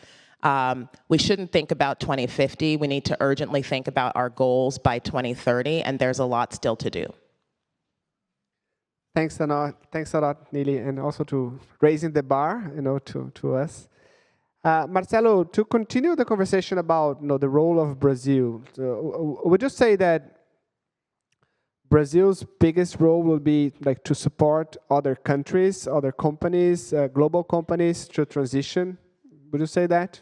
We shouldn't think about 2050. We need to urgently think about our goals by 2030, and there's a lot still to do. Thanks a lot, Nili, and also to raising the bar, to us. Marcelo, to continue the conversation about, the role of Brazil, would you say that Brazil's biggest role will be to support other countries, other companies, global companies to transition? Would you say that?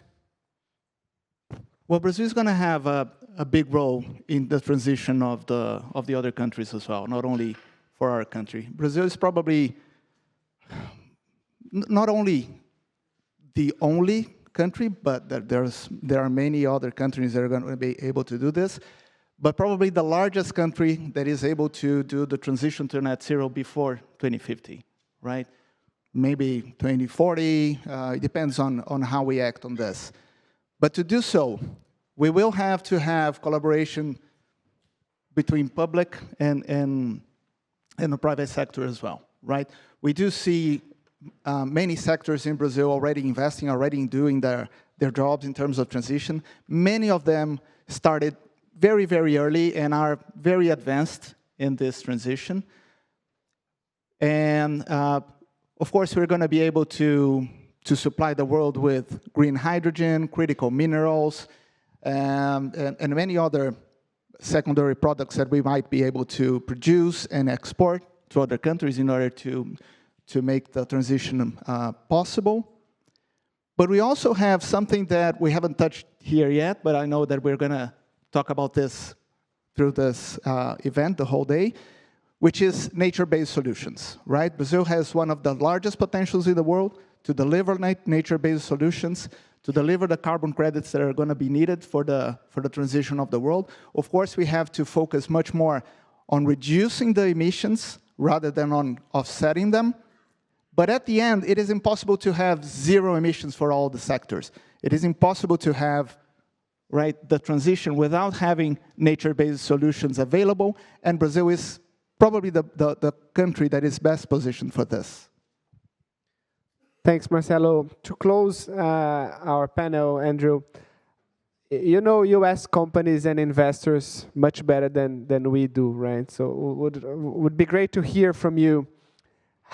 Well, Brazil is going to have a big role in the transition of the other countries as well, not only for our country. Brazil is probably not only the only country, but there are many other countries that are going to be able to do this, but probably the largest country that is able to do the transition to net zero before 2050, right? Maybe 2040, it depends on how we act on this. But to do so, we will have to have collaboration between public and the private sector as well, right? We do see many sectors in Brazil already investing, already doing their jobs in terms of transition. Many of them started very, very early and are very advanced in this transition. And of course, we're going to be able to supply the world with green hydrogen, critical minerals, and many other secondary products that we might be able to produce and export to other countries in order to make the transition possible. But we also have something that we haven't touched here yet, but I know that we're going to talk about this through this event the whole day, which is nature-based solutions, right? Brazil has one of the largest potentials in the world to deliver nature-based solutions, to deliver the carbon credits that are going to be needed for the transition of the world. Of course, we have to focus much more on reducing the emissions rather than on offsetting them. But at the end, it is impossible to have zero emissions for all the sectors. It is impossible to have the transition without having nature-based solutions available, and Brazil is probably the country that is best positioned for this. Thanks, Marcelo. To close our panel, Andrew, you know U.S. companies and investors much better than we do, right? So it would be great to hear from you.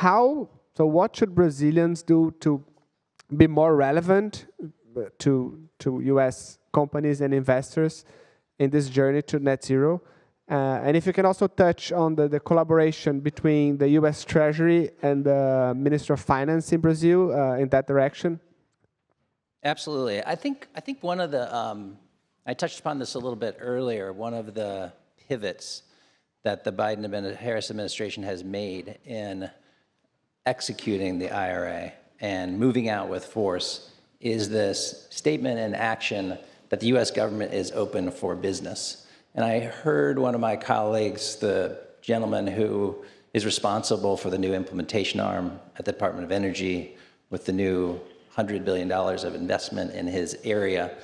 So what should Brazilians do to be more relevant to U.S. companies and investors in this journey to net zero? And if you can also touch on the collaboration between the U.S. Treasury and the Minister of Finance in Brazil in that direction. Absolutely. I think one of the, I touched upon this a little bit earlier, one of the pivots that the Biden-Harris administration has made in executing the IRA and moving out with force is this statement and action that the U.S. government is open for business. And I heard one of my colleagues, the gentleman who is responsible for the new implementation arm at the Department of Energy with the new $100 billion of investment in his area,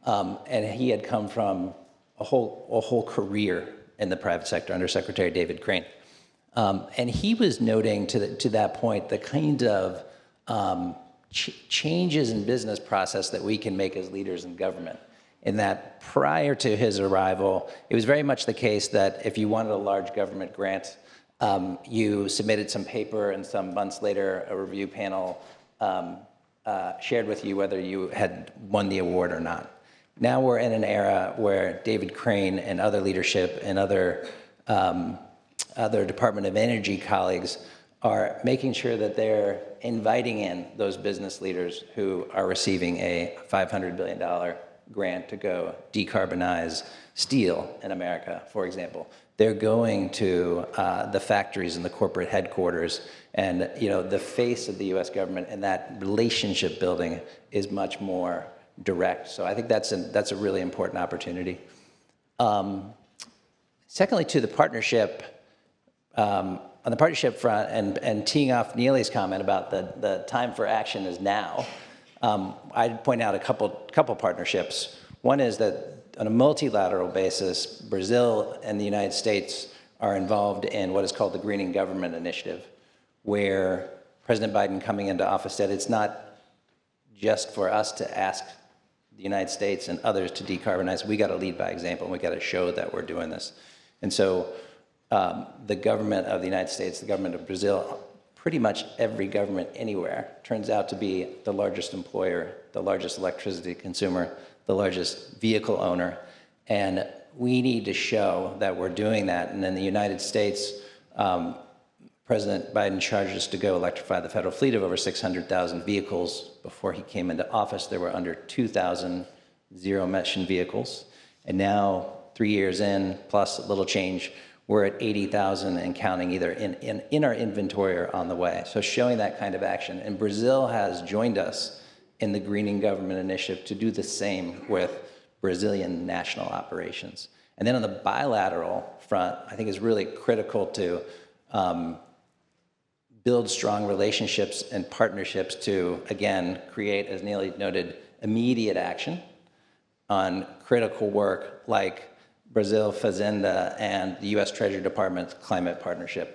and he had come from a whole career in the private sector under Secretary David Crane. And he was noting to that point the kind of changes in business process that we can make as leaders in government. In that prior to his arrival, it was very much the case that if you wanted a large government grant, you submitted some paper and some months later a review panel shared with you whether you had won the award or not. Now we're in an era where David Crane and other leadership and other Department of Energy colleagues are making sure that they're inviting in those business leaders who are receiving a $500 billion grant to go decarbonize steel in America, for example. They're going to the factories and the corporate headquarters, and the face of the U.S. government and that relationship building is much more direct. So I think that's a really important opportunity. Secondly, to the partnership, on the partnership front, and teeing off Neely's comment about the time for action is now, I'd point out a couple partnerships. One is that on a multilateral basis, Brazil and the United States are involved in what is called the Greening Government Initiative, where President Biden coming into office said it's not just for us to ask the United States and others to decarbonize. We got to lead by example, and we got to show that we're doing this. And so the government of the United States, the government of Brazil, pretty much every government anywhere turns out to be the largest employer, the largest electricity consumer, the largest vehicle owner. And we need to show that we're doing that. And in the United States, President Biden charged us to go electrify the federal fleet of over 600,000 vehicles. Before he came into office, there were under 2,000 zero-emission vehicles. And now, 3 years in, plus a little change, we're at 80,000 and counting, either in our inventory or on the way. So showing that kind of action. And Brazil has joined us in the Greening Government Initiative to do the same with Brazilian national operations. And then on the bilateral front, I think it's really critical to build strong relationships and partnerships to, again, create, as Neely noted, immediate action on critical work like Brazil Fazenda and the US Treasury Department's climate partnership,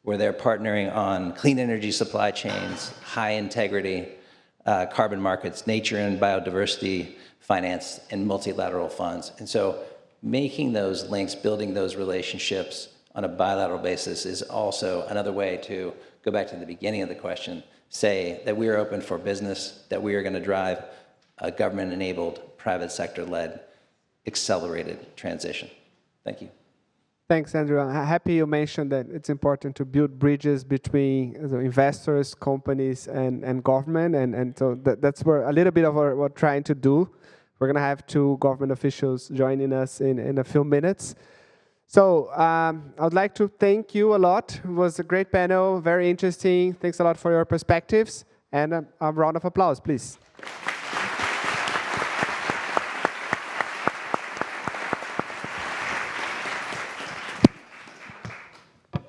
where they're partnering on clean energy supply chains, high integrity carbon markets, nature and biodiversity finance, and multilateral funds. And so making those links, building those relationships on a bilateral basis is also another way to go back to the beginning of the question, say that we are open for business, that we are going to drive a government-enabled, private sector-led, accelerated transition. Thank you. Thanks, Andrew. I'm happy you mentioned that it's important to build bridges between the investors, companies, and government. And so that's where a little bit of what we're trying to do. We're going to have 2 government officials joining us in a few minutes. So I would like to thank you a lot. It was a great panel, very interesting. Thanks a lot for your perspectives. And a round of applause, please.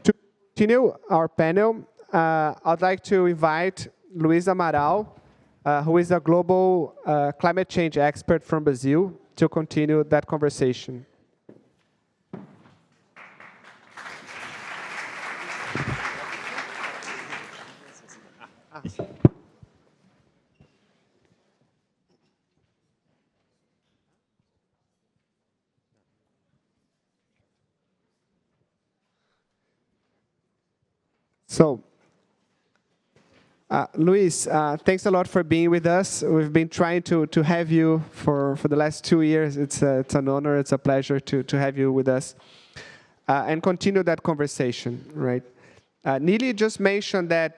To continue our panel, I'd like to invite Luiz Amaral, who is a global climate change expert from Brazil, to continue that conversation. So, Luiz, thanks a lot for being with us. We've been trying to have you for the last 2 years. It's an honor, it's a pleasure to have you with us and continue that conversation, right? Neely just mentioned that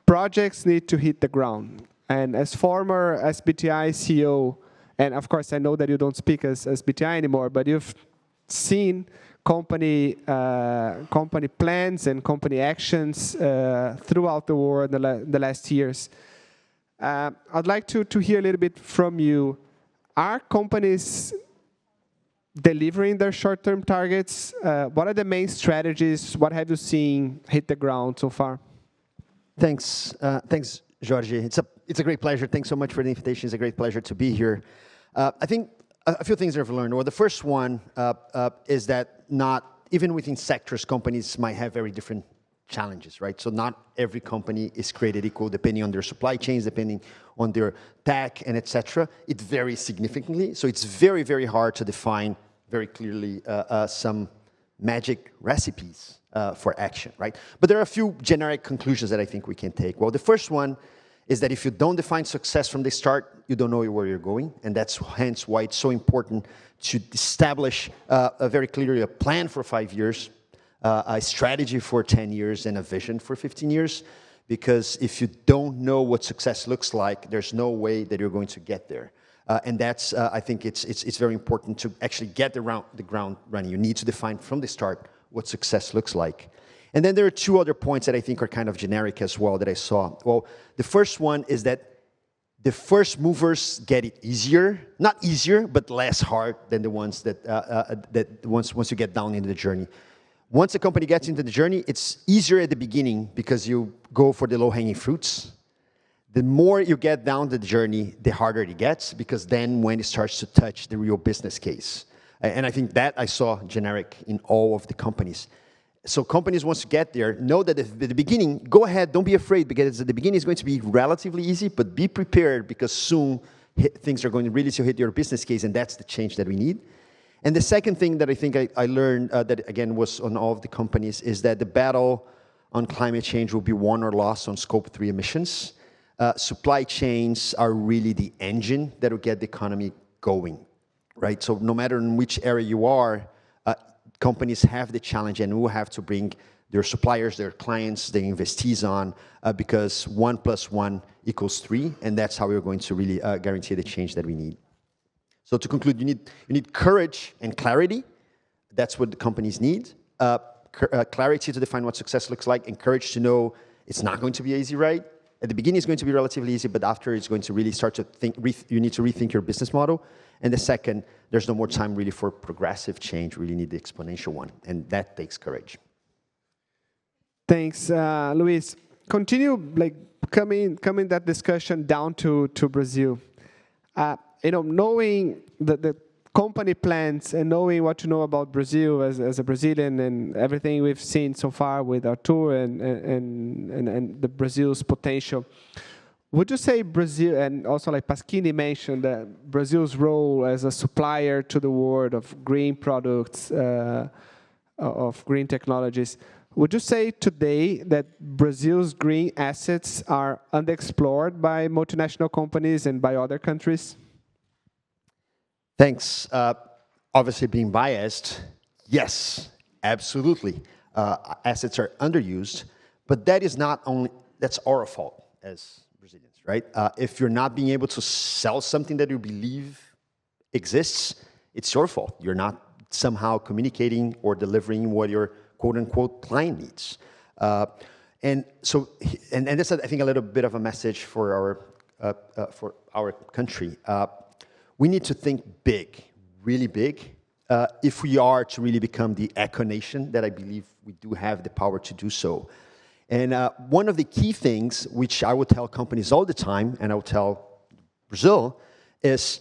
projects need to hit the ground. And as former SBTi CEO, and of course I know that you don't speak as SBTi anymore, but you've seen company plans and company actions throughout the world the last years. I'd like to hear a little bit from you. Are companies delivering their short-term targets? What are the main strategies? What have you seen hit the ground so far? Thanks, Jorge. It's a great pleasure. Thanks so much for the invitation. It's a great pleasure to be here. I think a few things I've learned. Well, the first one is that not even within sectors, companies might have very different challenges, right? So not every company is created equal, depending on their supply chains, depending on their tech, and etc. It varies significantly. So it's very, very hard to define very clearly some magic recipes for action, right? But there are a few generic conclusions that I think we can take. Well, the first one is that if you don't define success from the start, you don't know where you're going. And that's hence why it's so important to establish a very clearly a plan for 5 years, a strategy for 10 years, and a vision for 15 years. Because if you don't know what success looks like, there's no way that you're going to get there. And that's, I think it's very important to actually get the ground running. You need to define from the start what success looks like. And then there are 2 other points that I think are kind of generic as well that I saw. Well, the first one is that the first movers get it easier, not easier, but less hard than the ones once you get down into the journey. Once a company gets into the journey, it's easier at the beginning because you go for the low-hanging fruits. The more you get down the journey, the harder it gets, because then when it starts to touch the real business case. And I think that I saw generic in all of the companies. So companies, once you get there, know that at the beginning, go ahead, don't be afraid, because at the beginning it's going to be relatively easy, but be prepared, because soon things are going really to hit your business case, and that's the change that we need. And the second thing that I think I learned that, again, was on all of the companies, is that the battle on climate change will be won or lost on Scope 3 emissions. Supply chains are really the engine that will get the economy going, right? So no matter in which area you are, companies have the challenge and will have to bring their suppliers, their clients, their investees on, because 1 + 1 = 3, and that's how we're going to really guarantee the change that we need. So to conclude, you need courage and clarity. That's what the companies need. Clarity to define what success looks like, and courage to know it's not going to be easy, right? At the beginning, it's going to be relatively easy, but after, it's going to really start to think, you need to rethink your business model. And the second, there's no more time really for progressive change. We really need the exponential one, and that takes courage. Thanks, Luiz. Continue coming that discussion down to Brazil. knowing the company plans and knowing what you know about Brazil as a Brazilian and everything we've seen so far with Artur and the Brazil's potential, would you say Brazil, and also like Pasquini mentioned, that Brazil's role as a supplier to the world of green products, of green technologies, would you say today that Brazil's green assets are underexplored by multinational companies and by other countries? Thanks. Obviously, being biased, yes, absolutely. Assets are underused, but that is not only, that's our fault as Brazilians, right? If you're not being able to sell something that you believe exists, it's your fault. You're not somehow communicating or delivering what your quote-unquote client needs. And that's, I think, a little bit of a message for our country. We need to think big, really big, if we are to really become the eco-nation that I believe we do have the power to do so. And one of the key things, which I would tell companies all the time, and I would tell Brazil, is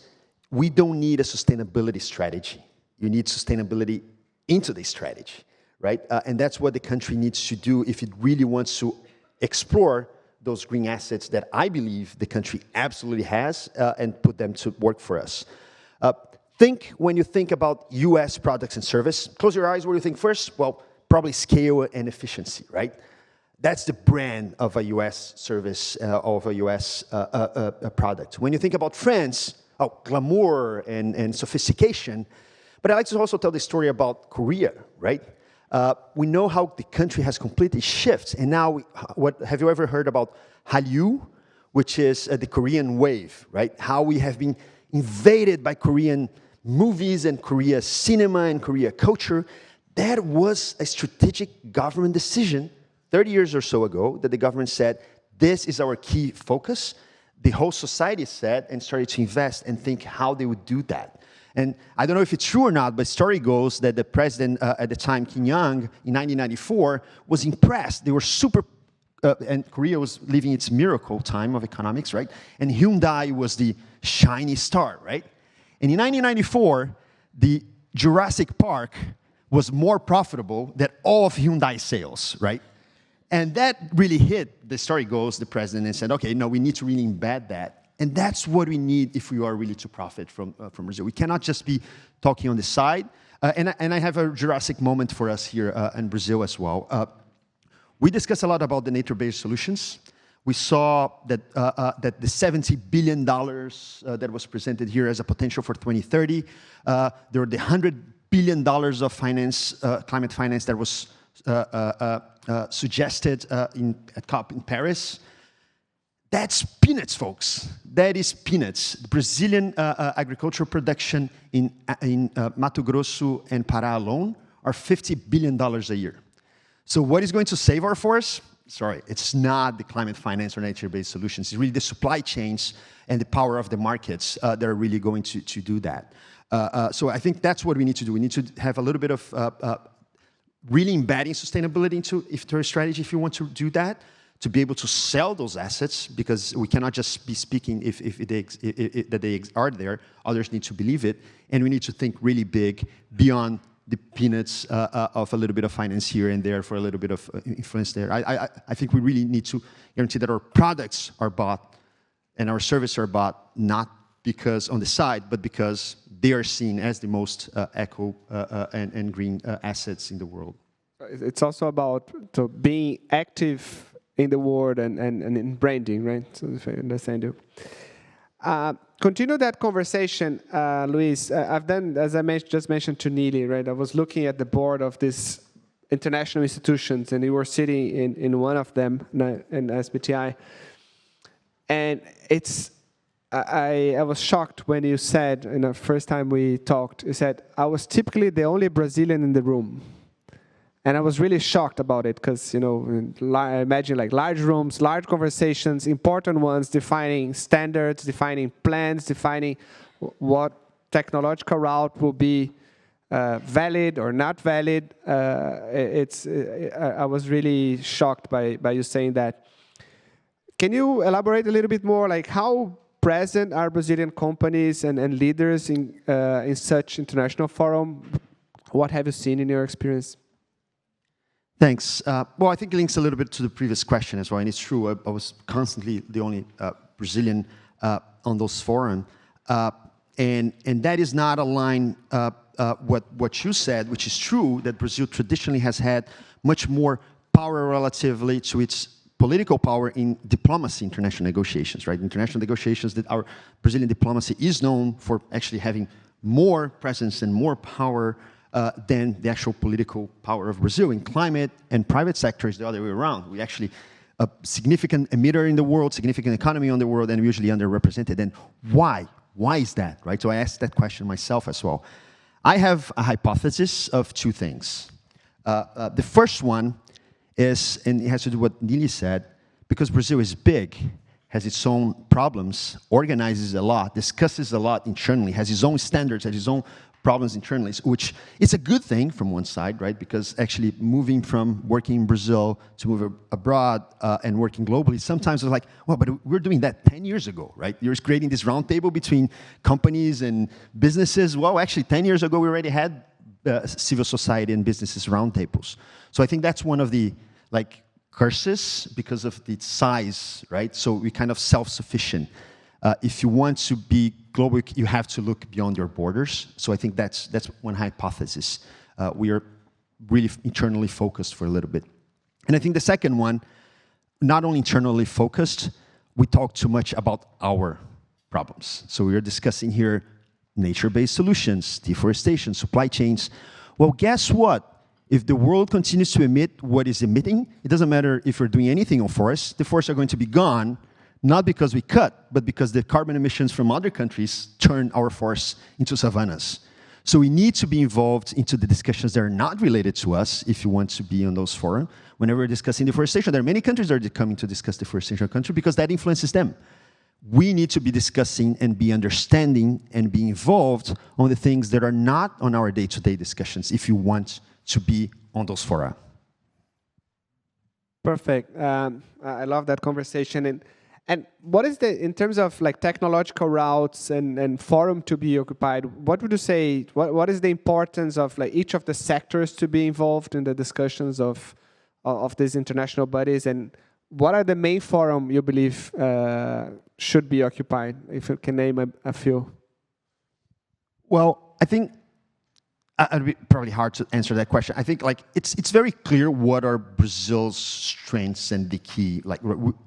we don't need a sustainability strategy. You need sustainability into the strategy, right? And that's what the country needs to do if it really wants to explore those green assets that I believe the country absolutely has and put them to work for us. When you think about US products and service, close your eyes, what do you think first? Well, probably scale and efficiency, right? That's the brand of a US service, of a US product. When you think about France, glamour and sophistication. But I like to also tell the story about Korea, right? We know how the country has completely shifted. And now, have you ever heard about Hallyu, which is the Korean wave, right? How we have been invaded by Korean movies and Korea cinema and Korea culture. That was a strategic government decision 30 years or so ago that the government said, this is our key focus. The whole society said and started to invest and think how they would do that. And I don't know if it's true or not, but story goes that the president at the time, Kim Young, in 1994, was impressed. They were super, and Korea was living its miracle time of economics, right? And Hyundai was the shiny star, right? And in 1994, the Jurassic Park was more profitable than all of Hyundai sales, right? And that really hit, the story goes, the president, and said, okay, no, we need to really embed that. And that's what we need if we are really to profit from Brazil. We cannot just be talking on the side. And I have a Jurassic moment for us here in Brazil as well. We discussed a lot about the nature-based solutions. We saw that that the $70 billion that was presented here as a potential for 2030, there were the $100 billion of finance, climate finance that was suggested at COP in Paris. That's peanuts, folks. That is peanuts. Brazilian agricultural production in Mato Grosso and Pará alone are $50 billion a year. So what is going to save our forests? Sorry, it's not the climate finance or nature-based solutions. It's really the supply chains and the power of the markets that are really going to do that. So I think that's what we need to do. We need to have a little bit of really embedding sustainability into our strategy if you want to do that, to be able to sell those assets, because we cannot just be speaking that they are there. Others need to believe it, and we need to think really big beyond the peanuts of a little bit of finance here and there for a little bit of influence there. I think we really need to guarantee that our products are bought and our services are bought not because on the side, but because they are seen as the most eco and green assets in the world. It's also about being active in the world and in branding, right? So if I understand you. Continue that conversation, Luis. I've done, as I just mentioned to Neely, right? I was looking at the board of these international institutions, and you were sitting in one of them, in SBTI. And I was shocked when you said, in the first time we talked, you said, I was typically the only Brazilian in the room. And I was really shocked about it because, you know, I imagine like large rooms, large conversations, important ones, defining standards, defining plans, defining what technological route will be valid or not valid. I was really shocked by you saying that. Can you elaborate a little bit more, like how present are Brazilian companies and leaders in such international forum? What have you seen in your experience? Thanks. Well, I think it links a little bit to the previous question as well, and it's true. I was constantly the only Brazilian on those forums, and that is not aligned what you said, which is true, that Brazil traditionally has had much more power relatively to its political power in diplomacy, international negotiations, right? International negotiations, that our Brazilian diplomacy is known for actually having more presence and more power than the actual political power of Brazil. In climate and private sector is the other way around. We actually a significant emitter in the world, significant economy in the world, and usually underrepresented. And why? Why is that, right? So I asked that question myself as well. I have a hypothesis of two things. The first one is, and it has to do with what Nili said, because Brazil is big, has its own problems, organizes a lot, discusses a lot internally, has its own standards, has its own problems internally, which is a good thing from one side, right? Because actually moving from working in Brazil to move abroad and working globally, sometimes it's like, well, but we're doing that 10 years ago, right? You're creating this roundtable between companies and businesses. Well, actually 10 years ago, we already had civil society and businesses roundtables. So I think that's one of the curses because of the size, right? So we're kind of self-sufficient. If you want to be global, you have to look beyond your borders. So I think that's one hypothesis. We are really internally focused for a little bit. And I think the second one, not only internally focused, we talk too much about our problems. So we are discussing here nature-based solutions, deforestation, supply chains. Well, guess what? If the world continues to emit what is emitting, it doesn't matter if we're doing anything on forests, the forests are going to be gone, not because we cut, but because the carbon emissions from other countries turn our forests into savannas. So we need to be involved into the discussions that are not related to us if you want to be on those forums. Whenever we're discussing deforestation, there are many countries that are coming to discuss deforestation in our country because that influences them. We need to be discussing and be understanding and be involved on the things that are not on our day-to-day discussions if you want to be on those fora. Perfect. I love that conversation. And what is in terms of technological routes and forum to be occupied, what would you say, what is the importance of each of the sectors to be involved in the discussions of these international bodies, and what are the main forum you believe should be occupied, if you can name a few? Well, I think it'd be probably hard to answer that question. I think it's very clear what are Brazil's strengths and the key.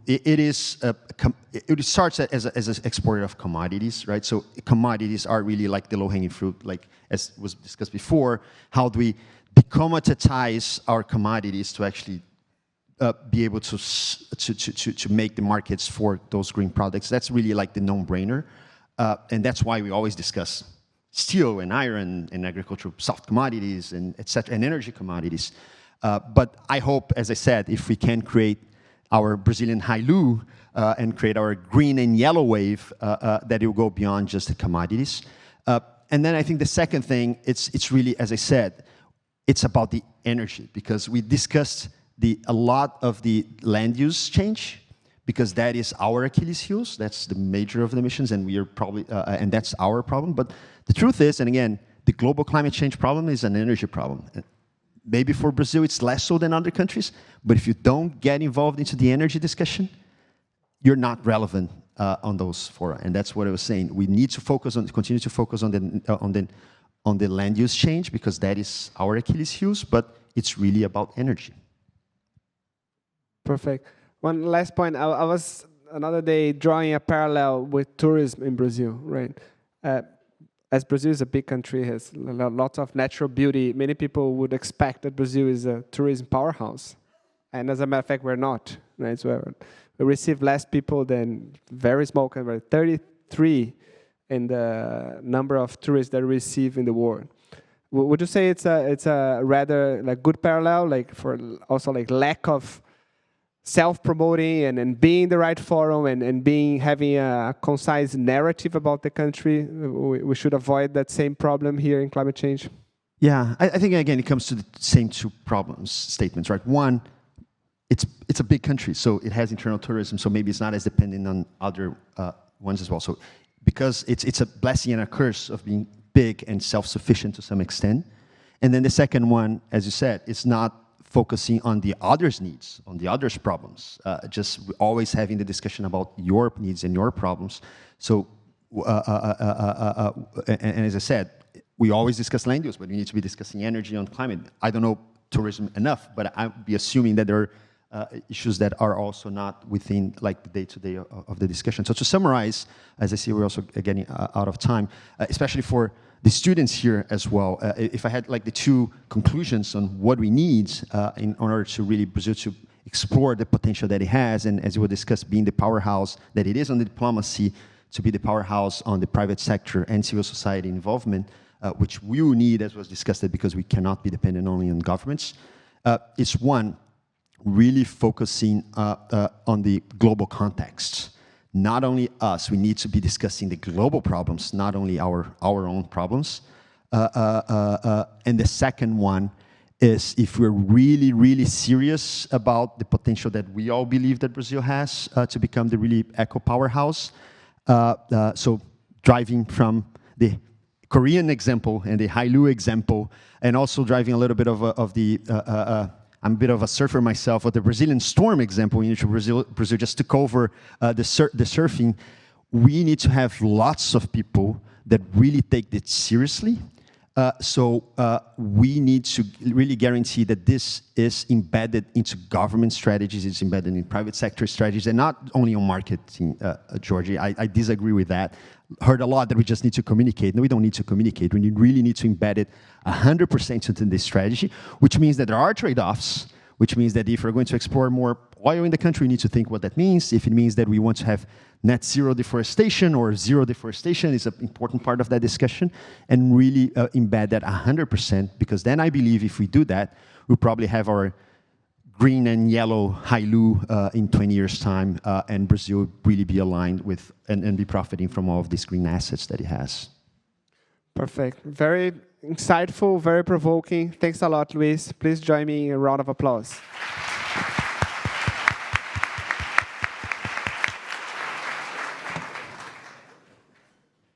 It starts as an exporter of commodities, right? So commodities are really the low-hanging fruit, as was discussed before. How do we decommoditize our commodities to actually be able to make the markets for those green products? That's really the no-brainer, and that's why we always discuss steel and iron and agricultural soft commodities and et cetera, and energy commodities. But I hope, as I said, if we can create our Brazilian Hailu and create our green and yellow wave, that it will go beyond just the commodities. And then I think the second thing, it's really, as I said, it's about the energy, because we discussed a lot of the land use change, because that is our Achilles heels. That's the major of the emissions, and we are probably, and that's our problem. But the truth is, and again, the global climate change problem is an energy problem. Maybe for Brazil, it's less so than other countries, but if you don't get involved into the energy discussion, you're not relevant on those fora. And that's what I was saying. We need to continue to focus on the land use change, because that is our Achilles heels, but it's really about energy. Perfect. One last point. I was another day drawing a parallel with tourism in Brazil, right? As Brazil is a big country, has lots of natural beauty, many people would expect that Brazil is a tourism powerhouse. And as a matter of fact, we're not, right? So we receive less people than very small country, 33 in the number of tourists that we receive in the world. Would you say it's a rather good parallel, for also lack of self-promoting and being the right forum and having a concise narrative about the country? We should avoid that same problem here in climate change? Yeah, I think, again, it comes to the same two statements, right? One, it's a big country, so it has internal tourism, so maybe it's not as dependent on other ones as well. So because it's a blessing and a curse of being big and self-sufficient to some extent. And then the second one, as you said, is not focusing on the others' needs, on the others' problems, just always having the discussion about your needs and your problems. So, and as I said, we always discuss land use, but we need to be discussing energy and climate. I don't know tourism enough, but I'd be assuming that there are issues that are also not within like the day-to-day of the discussion. So to summarize, as I see we're also getting out of time, especially for the students here as well, if I had like the two conclusions on what we need in order to really Brazil to explore the potential that it has, and as we will discuss, being the powerhouse that it is on the diplomacy, to be the powerhouse on the private sector and civil society involvement, which we will need, as was discussed, because we cannot be dependent only on governments, is one, really focusing on the global context. Not only us, we need to be discussing the global problems, not only our own problems. And the second one is if we're really, really serious about the potential that we all believe that Brazil has to become the really eco powerhouse. So driving from the Korean example and the Hailu example, and also driving a little bit of the I'm a bit of a surfer myself, with the Brazilian storm example, in which Brazil just took over the surfing. We need to have lots of people that really take this seriously. So we need to really guarantee that this is embedded into government strategies, it's embedded in private sector strategies, and not only on marketing, Georgie. I disagree with that. Heard a lot that we just need to communicate. No, we don't need to communicate. We really need to embed it 100% into this strategy, which means that there are trade-offs, which means that if we're going to explore more oil in the country, we need to think what that means. If it means that we want to have net zero deforestation or zero deforestation is an important part of that discussion, and really embed that 100%, because then I believe if we do that, we'll probably have our green and yellow Hailu in 20 years' time, and Brazil really be aligned with and be profiting from all of these green assets that it has. Perfect. Very insightful, very provoking. Thanks a lot, Luis. Please join me in a round of applause.